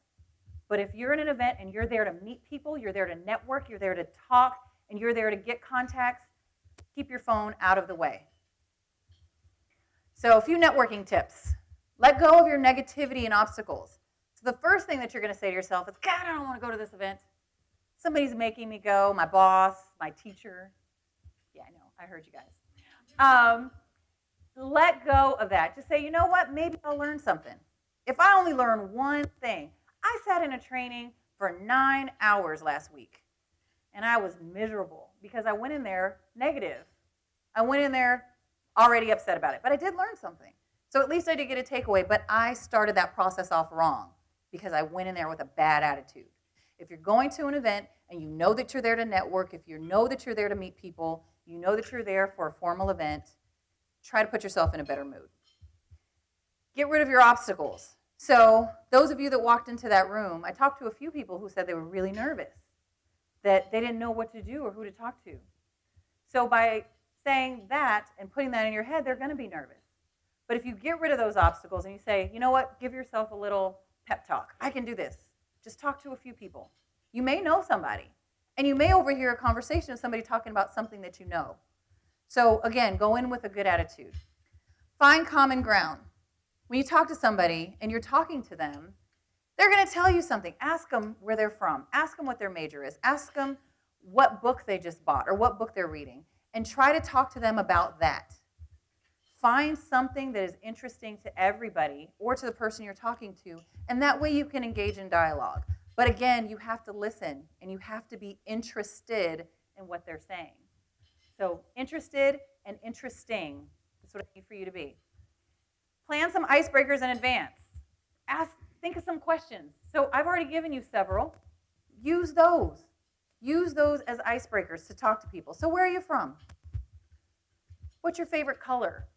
But if you're in an event and you're there to meet people, you're there to network, you're there to talk, and you're there to get contacts, keep your phone out of the way. So a few networking tips. Let go of your negativity and obstacles. So the first thing that you're going to say to yourself is, God, I don't want to go to this event. Somebody's making me go, my boss, my teacher. Yeah, I know, I heard you guys. Let go of that. Just say, you know what, maybe I'll learn something. If I only learn one thing. I sat in a training for 9 hours last week, and I was miserable because I went in there negative. I went in there already upset about it, but I did learn something. So at least I did get a takeaway, but I started that process off wrong because I went in there with a bad attitude. If you're going to an event and you know that you're there to network, if you know that you're there to meet people, you know that you're there for a formal event, try to put yourself in a better mood. Get rid of your obstacles. So those of you that walked into that room, I talked to a few people who said they were really nervous, that they didn't know what to do or who to talk to. So by saying that and putting that in your head, they're going to be nervous. But if you get rid of those obstacles and you say, you know what, give yourself a little pep talk. I can do this. Just talk to a few people. You may know somebody, and you may overhear a conversation of somebody talking about something that you know. So again, go in with a good attitude. Find common ground. When you talk to somebody and you're talking to them, They're going to tell you something. Ask them where they're from. Ask them what their major is. Ask them what book they just bought or what book they're reading. And try to talk to them about that. Find something that is interesting to everybody or to the person you're talking to, and that way you can engage in dialogue. But again, you have to listen, and you have to be interested in what they're saying. So interested and interesting, that's what I need for you to be. Plan some icebreakers in advance. Think of some questions. So I've already given you several. Use those. Use those as icebreakers to talk to people. So where are you from? What's your favorite color?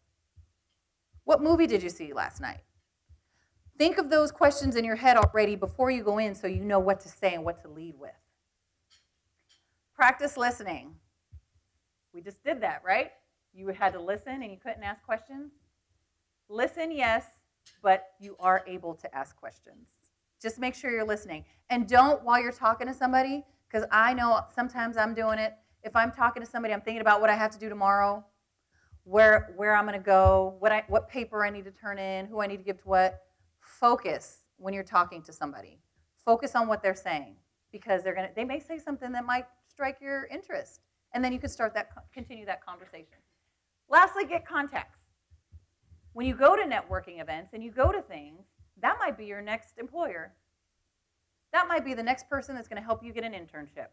What movie did you see last night? Think of those questions in your head already before you go in so you know what to say and what to lead with. Practice listening. We just did that, right? You had to listen and you couldn't ask questions. Listen, yes, but you are able to ask questions. Just make sure you're listening. And don't, while you're talking to somebody, because I know sometimes I'm doing it, if I'm talking to somebody, I'm thinking about what I have to do tomorrow, where I'm going to go, what paper I need to turn in, who I need to give to what. Focus when you're talking to somebody. Focus on what they're saying, because they may say something that might strike your interest, and then you can continue that conversation. Lastly, get contacts. When you go to networking events and you go to things, that might be your next employer. That might be the next person that's going to help you get an internship.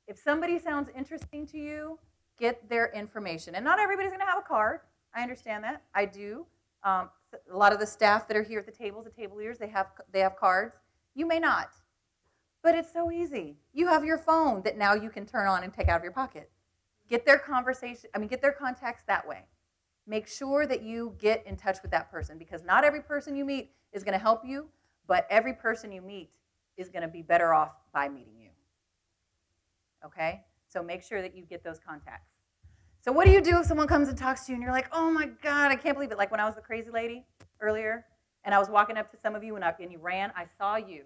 If somebody sounds interesting to you, get their information. And not everybody's going to have a card. I understand that. I do. A lot of the staff that are here at the tables, the table leaders, they have cards. You may not. But it's so easy. You have your phone that now you can turn on and take out of your pocket. Get their contacts that way. Make sure that you get in touch with that person, because not every person you meet is going to help you, but every person you meet is going to be better off by meeting you. Okay? So make sure that you get those contacts. So what do you do if someone comes and talks to you and you're like, oh my God, I can't believe it. Like when I was the crazy lady earlier and I was walking up to some of you and you ran, I saw you.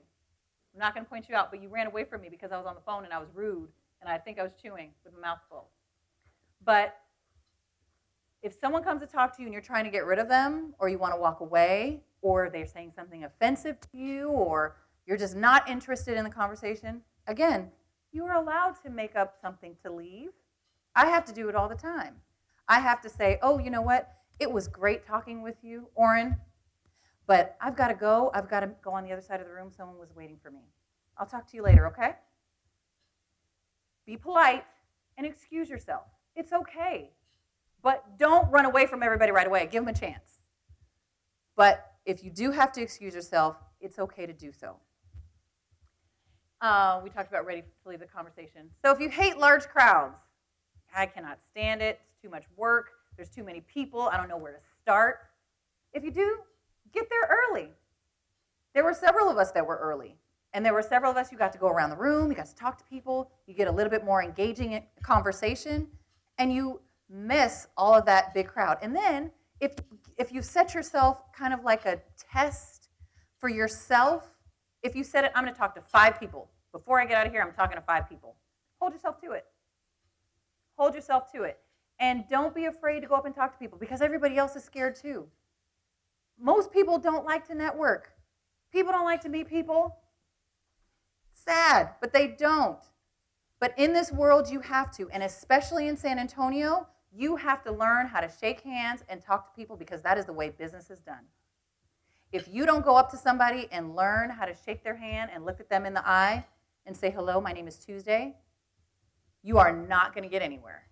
I'm not going to point you out, but you ran away from me because I was on the phone and I was rude and I think I was chewing with my mouth full. But if someone comes to talk to you and you're trying to get rid of them, or you want to walk away, or they're saying something offensive to you, or you're just not interested in the conversation, again, you are allowed to make up something to leave. I have to do it all the time. I have to say, oh, you know what? It was great talking with you, Orrin, but I've got to go. I've got to go on the other side of the room. Someone was waiting for me. I'll talk to you later, okay? Be polite and excuse yourself. It's okay. But don't run away from everybody right away. Give them a chance. But if you do have to excuse yourself, it's okay to do so. We talked about ready to leave the conversation. So if you hate large crowds, I cannot stand it. It's too much work. There's too many people. I don't know where to start. If you do, get there early. There were several of us that were early. And there were several of us who got to go around the room. You got to talk to people. You get a little bit more engaging conversation. And you miss all of that big crowd. And then if you set yourself kind of like a test for yourself, if you set it, I'm going to talk to 5 people. Before I get out of here, I'm talking to 5 people. Hold yourself to it. Hold yourself to it. And don't be afraid to go up and talk to people, because everybody else is scared too. Most people don't like to network. People don't like to meet people. Sad, but they don't. But in this world, you have to, and especially in San Antonio, you have to learn how to shake hands and talk to people, because that is the way business is done. If you don't go up to somebody and learn how to shake their hand and look at them in the eye and say, hello, my name is Tuesday, you are not going to get anywhere.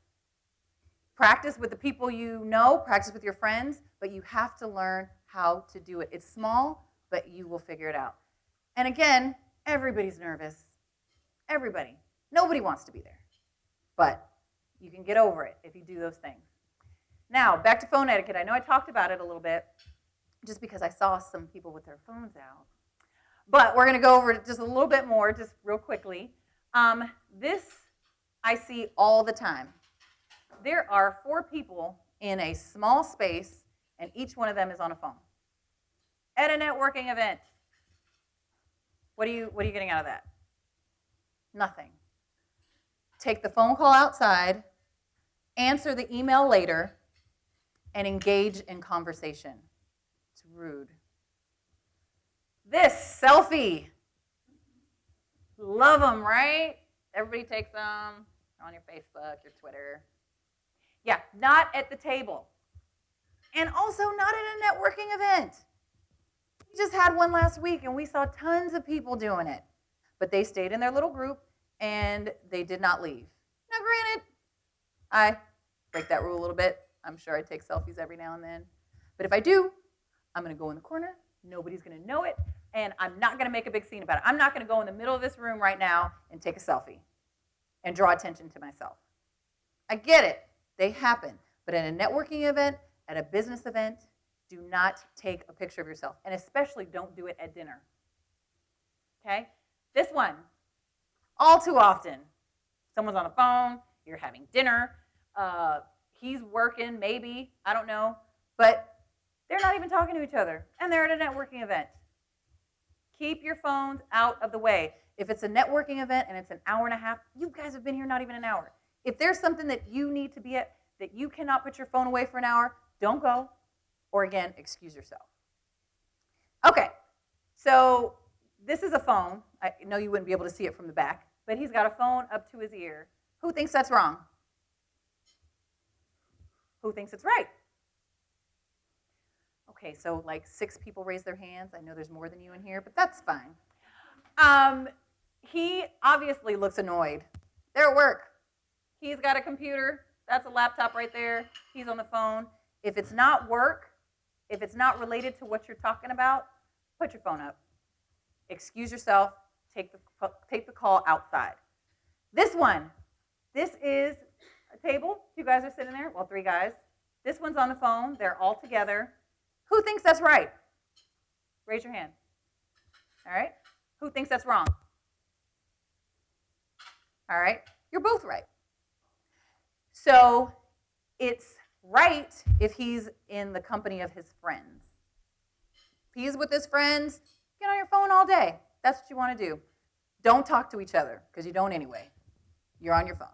Practice with the people you know, practice with your friends, but you have to learn how to do it. It's small, but you will figure it out. And again, everybody's nervous. Everybody. Nobody wants to be there. But you can get over it if you do those things. Now, back to phone etiquette. I know I talked about it a little bit just because I saw some people with their phones out. But we're going to go over it just a little bit more, just real quickly. This I see all the time. There are 4 people in a small space, and each one of them is on a phone. At a networking event, what are you getting out of that? Nothing. Take the phone call outside, answer the email later, and engage in conversation. It's rude. This selfie. Love them, right? Everybody takes them on your Facebook, your Twitter. Yeah, not at the table. And also not at a networking event. We just had one last week and we saw tons of people doing it. But they stayed in their little group and they did not leave. Now, granted, I break that rule a little bit. I'm sure I take selfies every now and then. But if I do, I'm going to go in the corner. Nobody's going to know it. And I'm not going to make a big scene about it. I'm not going to go in the middle of this room right now and take a selfie and draw attention to myself. I get it. They happen. But at a networking event, at a business event, do not take a picture of yourself. And especially don't do it at dinner. Okay? This one, all too often, someone's on the phone, you're having dinner, he's working, maybe, I don't know, but they're not even talking to each other, and they're at a networking event. Keep your phones out of the way. If it's a networking event and it's an hour and a half, you guys have been here not even an hour. If there's something that you need to be at that you cannot put your phone away for an hour, don't go, or again, excuse yourself. Okay, so this is a phone. I know you wouldn't be able to see it from the back, but he's got a phone up to his ear. Who thinks that's wrong? Who thinks it's right? Okay, so like 6 people raise their hands. I know there's more than you in here, but that's fine. He obviously looks annoyed. They're at work. He's got a computer. That's a laptop right there. He's on the phone. If it's not work, if it's not related to what you're talking about, put your phone up. Excuse yourself. Take the call outside. This one, this is a table. 2 guys are sitting there. Well, 3 guys. This one's on the phone. They're all together. Who thinks that's right? Raise your hand. All right. Who thinks that's wrong? All right. You're both right. So it's right if he's in the company of his friends. If he's with his friends, get on your phone all day. That's what you want to do. Don't talk to each other, because you don't anyway. You're on your phone.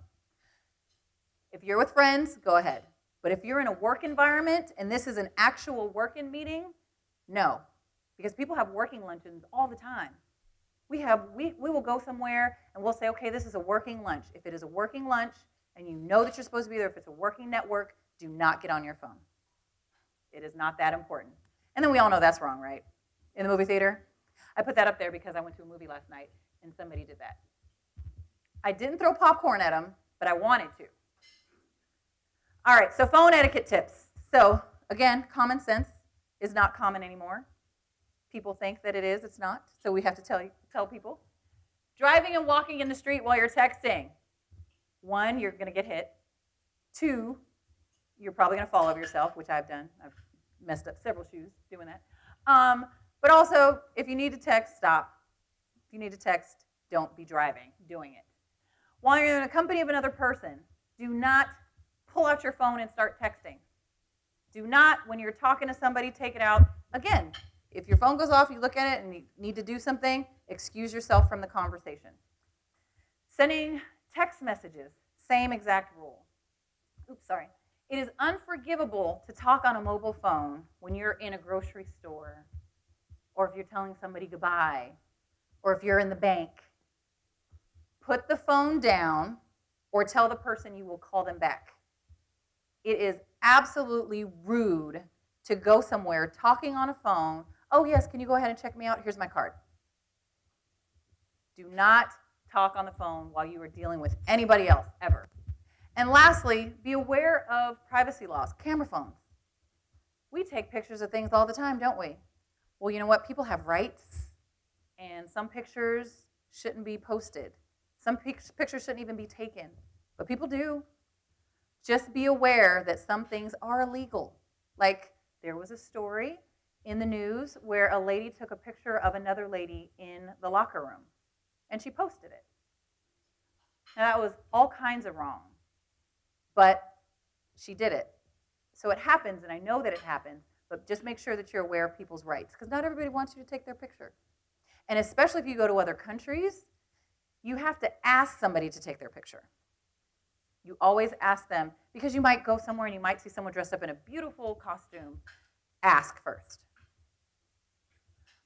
If you're with friends, go ahead. But if you're in a work environment and this is an actual working meeting, no. Because people have working luncheons all the time. We will go somewhere and we'll say, okay, this is a working lunch. If it is a working lunch and you know that you're supposed to be there, if it's a working network, do not get on your phone. It is not that important. And then we all know that's wrong, right? In the movie theater? I put that up there because I went to a movie last night and somebody did that. I didn't throw popcorn at them, but I wanted to. All right, so phone etiquette tips. So again, common sense is not common anymore. People think that it is, it's not. So we have to tell people. Driving and walking in the street while you're texting. 1, you're going to get hit. 2, you're probably going to fall over yourself, which I've done. I've messed up several shoes doing that. But also, if you need to text, stop. If you need to text, don't be driving, doing it. While you're in the company of another person, do not pull out your phone and start texting. Do not, when you're talking to somebody, take it out. Again, if your phone goes off, you look at it and you need to do something, excuse yourself from the conversation. Sending text messages, same exact rule. Oops, sorry. It is unforgivable to talk on a mobile phone when you're in a grocery store, or if you're telling somebody goodbye, or if you're in the bank. Put the phone down or tell the person you will call them back. It is absolutely rude to go somewhere talking on a phone. Oh, yes, can you go ahead and check me out? Here's my card. Do not talk on the phone while you are dealing with anybody else, ever. And lastly, be aware of privacy laws. Camera phones. We take pictures of things all the time, don't we? Well, you know what? People have rights, and some pictures shouldn't be posted. Some pictures shouldn't even be taken, but people do. Just be aware that some things are illegal. Like there was a story in the news where a lady took a picture of another lady in the locker room, and she posted it. Now that was all kinds of wrong, but she did it. So it happens, and I know that it happens, but just make sure that you're aware of people's rights, because not everybody wants you to take their picture. And especially if you go to other countries, you have to ask somebody to take their picture. You always ask them, because you might go somewhere and you might see someone dressed up in a beautiful costume. Ask first.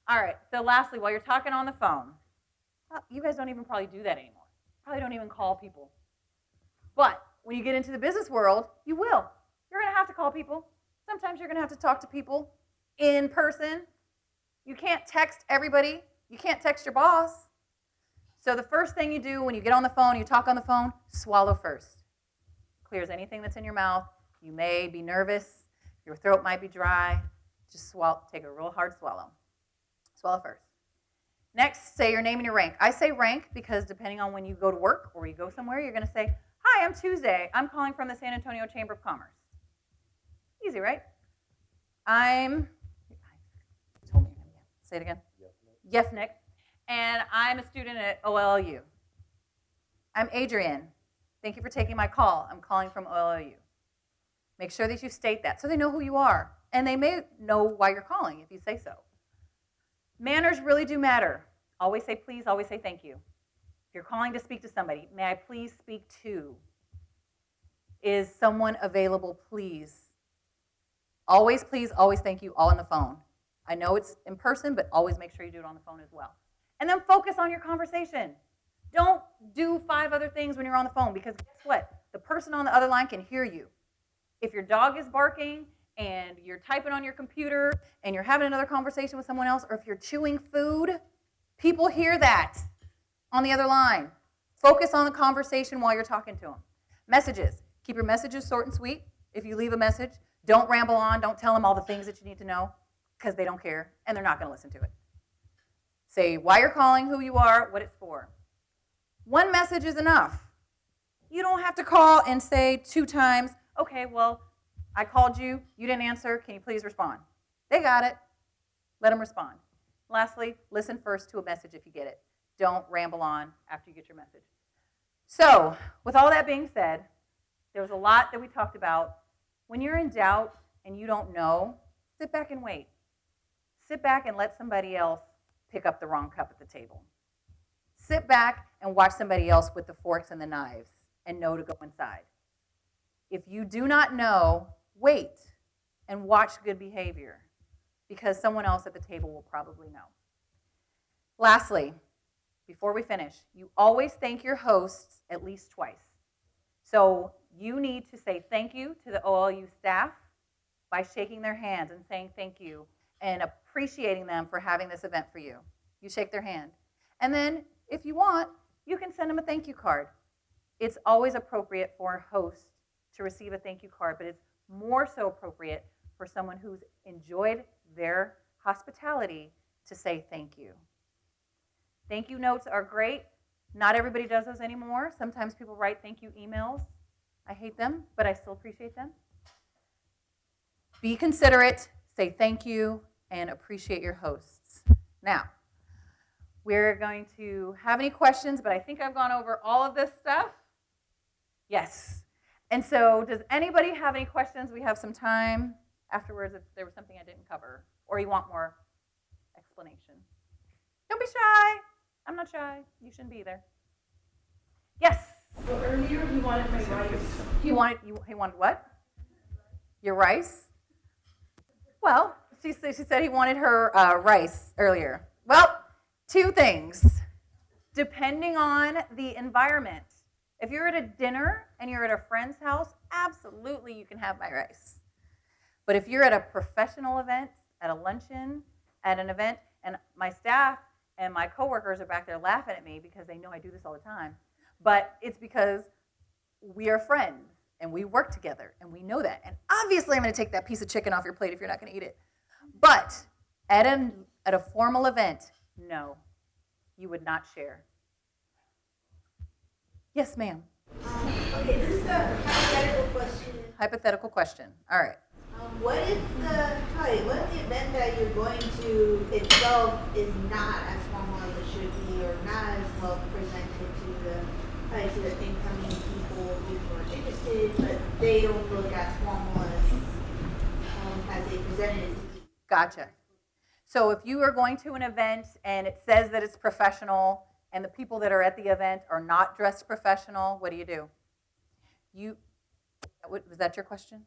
All right, so lastly, while you're talking on the phone, you guys don't even probably do that anymore. Probably don't even call people. But when you get into the business world, you will. You're going to have to call people. Sometimes you're going to have to talk to people in person. You can't text everybody. You can't text your boss. So the first thing you do when you get on the phone, you talk on the phone, swallow first. Clears anything that's in your mouth. You may be nervous. Your throat might be dry. Just swallow. Take a real hard swallow. Swallow first. Next, say your name and your rank. I say rank because depending on when you go to work or you go somewhere, you're going to say, hi, I'm Tuesday. I'm calling from the San Antonio Chamber of Commerce. Easy, right? Say it again. Yefnik. And I'm a student at OLLU. I'm Adrienne. Thank you for taking my call. I'm calling from OLLU. Make sure that you state that so they know who you are. And they may know why you're calling if you say so. Manners really do matter. Always say please, always say thank you. If you're calling to speak to somebody, may I please speak to? Is someone available, please? Always please, always thank you, all on the phone. I know it's in person, but always make sure you do it on the phone as well. And then focus on your conversation. Don't do 5 other things when you're on the phone because guess what? The person on the other line can hear you. If your dog is barking and you're typing on your computer and you're having another conversation with someone else, or if you're chewing food, people hear that on the other line. Focus on the conversation while you're talking to them. Messages. Keep your messages short and sweet. If you leave a message, don't ramble on. Don't tell them all the things that you need to know because they don't care and they're not going to listen to it. Say why you're calling, who you are, what it's for. 1 message is enough. You don't have to call and say 2 times, okay, well, I called you, you didn't answer, can you please respond? They got it. Let them respond. Lastly, listen first to a message if you get it. Don't ramble on after you get your message. So, with all that being said, there was a lot that we talked about. When you're in doubt and you don't know, sit back and wait. Sit back and let somebody else pick up the wrong cup at the table. Sit back and watch somebody else with the forks and the knives and know to go inside. If you do not know, wait and watch good behavior because someone else at the table will probably know. Lastly, before we finish, you always thank your hosts at least twice. So you need to say thank you to the OLLU staff by shaking their hands and saying thank you and appreciating them for having this event for you. You shake their hand. And then, if you want, you can send them a thank you card. It's always appropriate for a host to receive a thank you card, but it's more so appropriate for someone who's enjoyed their hospitality to say thank you. Thank you notes are great. Not everybody does those anymore. Sometimes people write thank you emails. I hate them, but I still appreciate them. Be considerate, say thank you, and appreciate your hosts. Now, we're going to have any questions, but I think I've gone over all of this stuff. Yes. And so does anybody have any questions? We have some time afterwards if there was something I didn't cover, or you want more explanation. Don't be shy. I'm not shy. You shouldn't be either. Yes? So earlier he wanted my rice. He wanted what? Your rice? Well, she said he wanted her rice earlier. Well, 2 things. Depending on the environment. If you're at a dinner and you're at a friend's house, absolutely you can have my rice. But if you're at a professional event, at a luncheon, at an event, and my staff and my coworkers are back there laughing at me because they know I do this all the time, but it's because we are friends and we work together and we know that. And obviously I'm going to take that piece of chicken off your plate if you're not going to eat it. But at a formal event, no, you would not share. Yes, ma'am. Okay, this is a hypothetical question. Hypothetical question. All right. What if the event that you're going to itself is not as formal as it should be, or not as well presented to the incoming people who are interested, but they don't look as formal as they presented it to be? Gotcha. So if you are going to an event and it says that it's professional and the people that are at the event are not dressed professional, what do? Was that your question?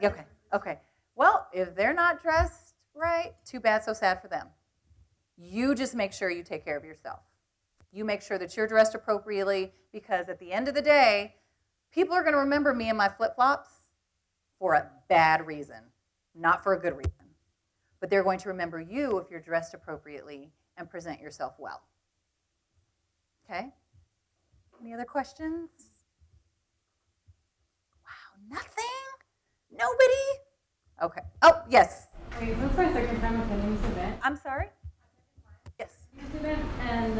Yes. Okay. Well, if they're not dressed right, too bad, so sad for them. You just make sure you take care of yourself. You make sure that you're dressed appropriately, because at the end of the day, people are going to remember me in my flip-flops for a bad reason, not for a good reason. But they're going to remember you if you're dressed appropriately and present yourself well. Okay? Any other questions? Wow, nothing? Nobody? Okay. Oh, yes. Wait, this is my second time attending this event. I'm sorry? Yes. This event, and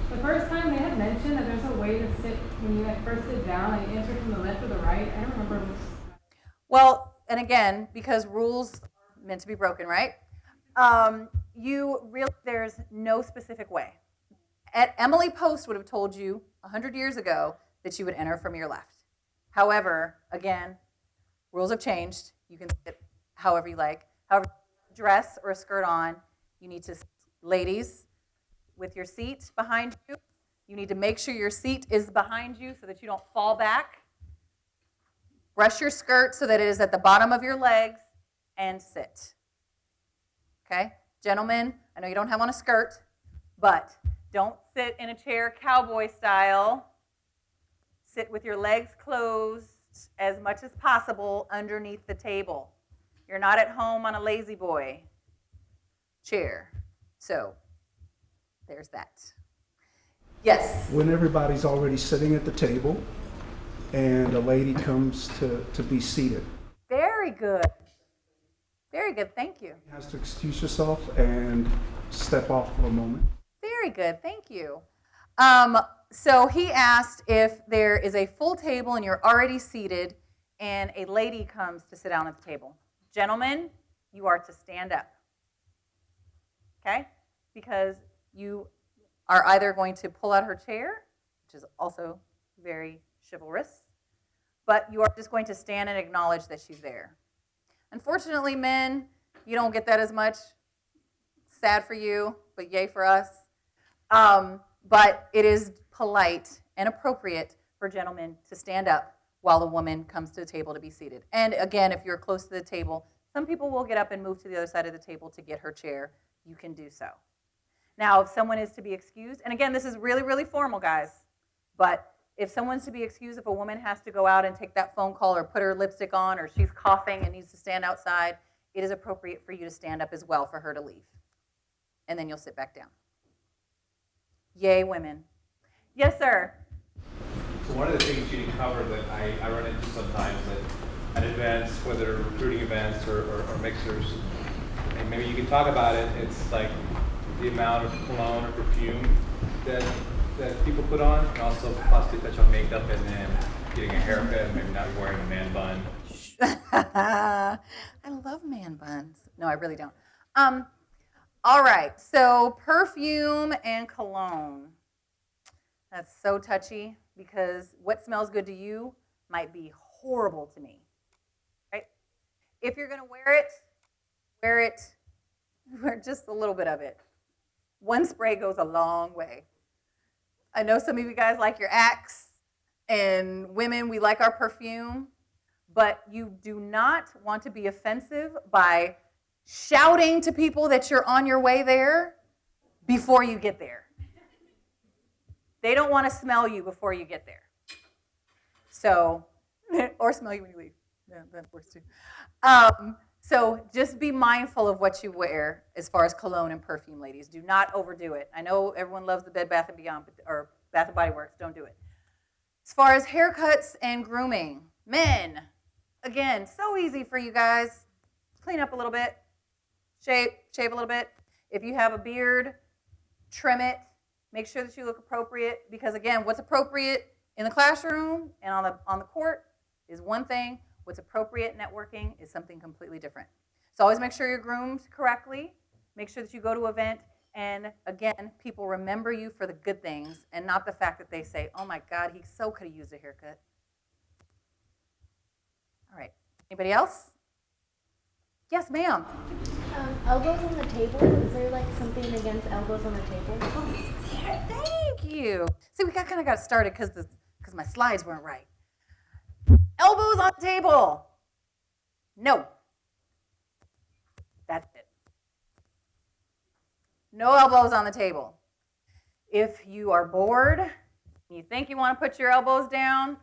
the first time they had mentioned that there's a way to sit when you first sit down, and you answer from the left or the right. I don't remember which. Well, and again, because rules are meant to be broken, right? There's no specific way. Emily Post would have told you 100 years ago that you would enter from your left. However, again, rules have changed. You can sit however you like. However, dress or a skirt on, you need to, ladies, with your seat behind you, you need to make sure your seat is behind you so that you don't fall back. Brush your skirt so that it is at the bottom of your legs, and sit. Okay? Gentlemen, I know you don't have on a skirt, but don't sit in a chair cowboy style. Sit with your legs closed as much as possible underneath the table. You're not at home on a lazy boy chair. So, there's that. Yes? When everybody's already sitting at the table and a lady comes to be seated. Very good. Very good, thank you. You has to excuse yourself and step off for a moment. Very good, thank you. So he asked if there is a full table and you're already seated and a lady comes to sit down at the table. Gentlemen, you are to stand up. Okay? Because you are either going to pull out her chair, which is also very chivalrous, but you are just going to stand and acknowledge that she's there. Unfortunately, men, you don't get that as much. Sad for you, but yay for us. But it is polite and appropriate for gentlemen to stand up while a woman comes to the table to be seated. And again, if you're close to the table, some people will get up and move to the other side of the table to get her chair. You can do so. Now, if someone is to be excused, and again, this is really, really formal, guys, but if someone's to be excused, if a woman has to go out and take that phone call or put her lipstick on, or she's coughing and needs to stand outside, it is appropriate for you to stand up as well for her to leave. And then you'll sit back down. Yay, women. Yes, sir. So one of the things you didn't cover that I run into sometimes at events, whether recruiting events or mixers, and maybe you can talk about it, it's like the amount of cologne or perfume that people put on, and also possibly touch on makeup, and then getting a haircut and maybe not wearing a man bun. I love man buns. No, I really don't. All right, so perfume and cologne. That's so touchy because what smells good to you might be horrible to me, right? If you're going to wear just a little bit of it. One spray goes a long way. I know some of you guys like your Axe, and women, we like our perfume, but you do not want to be offensive by shouting to people that you're on your way there before you get there. They don't want to smell you before you get there. So, or smell you when you leave. Yeah, that works too. So just be mindful of what you wear as far as cologne and perfume, ladies. Do not overdo it. I know everyone loves the Bed Bath & Beyond, or Bath & Body Works. Don't do it. As far as haircuts and grooming, men, again, so easy for you guys. Clean up a little bit. Shave a little bit. If you have a beard, trim it. Make sure that you look appropriate, because again, what's appropriate in the classroom and on the court is one thing. What's appropriate networking is something completely different. So always make sure you're groomed correctly. Make sure that you go to an event, and again, people remember you for the good things and not the fact that they say, oh my God, he so could have used a haircut. All right, anybody else? Yes, ma'am. Elbows on the table. Is there like something against elbows on the table? Thank you. See, we kind of got started because my slides weren't right. Elbows on the table. No. That's it. No elbows on the table. If you are bored, and you think you want to put your elbows down,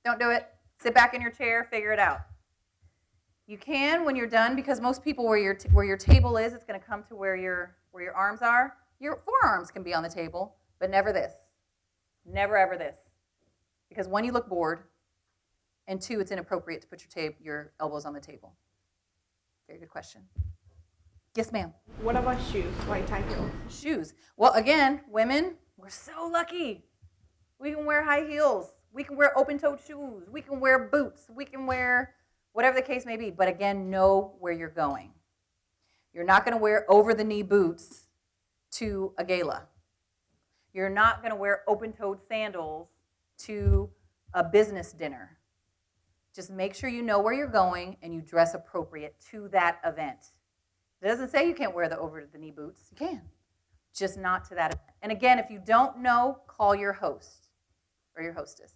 don't do it. Sit back in your chair, figure it out. You can when you're done, because most people where your table is, it's going to come to where your arms are. Your forearms can be on the table, but never this. Never ever this. Because one, you look bored, and two, it's inappropriate to put your elbows on the table. Very good question. Yes, ma'am. What about shoes? White tie heels? Shoes. Well, again, women, we're so lucky. We can wear high heels. We can wear open-toed shoes. We can wear boots. We can wear whatever the case may be. But again, know where you're going. You're not going to wear over-the-knee boots to a gala. You're not going to wear open-toed sandals to a business dinner. Just make sure you know where you're going and you dress appropriate to that event. It doesn't say you can't wear the over-the-knee boots. You can. Just not to that event. And again, if you don't know, call your host or your hostess.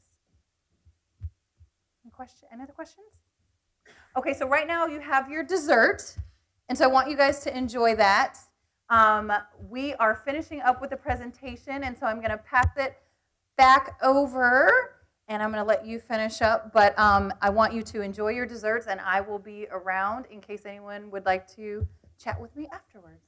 Any other questions? Okay, so right now you have your dessert, and so I want you guys to enjoy that. We are finishing up with the presentation, and so I'm going to pass it back over, and I'm going to let you finish up. But I want you to enjoy your desserts, and I will be around in case anyone would like to chat with me afterwards.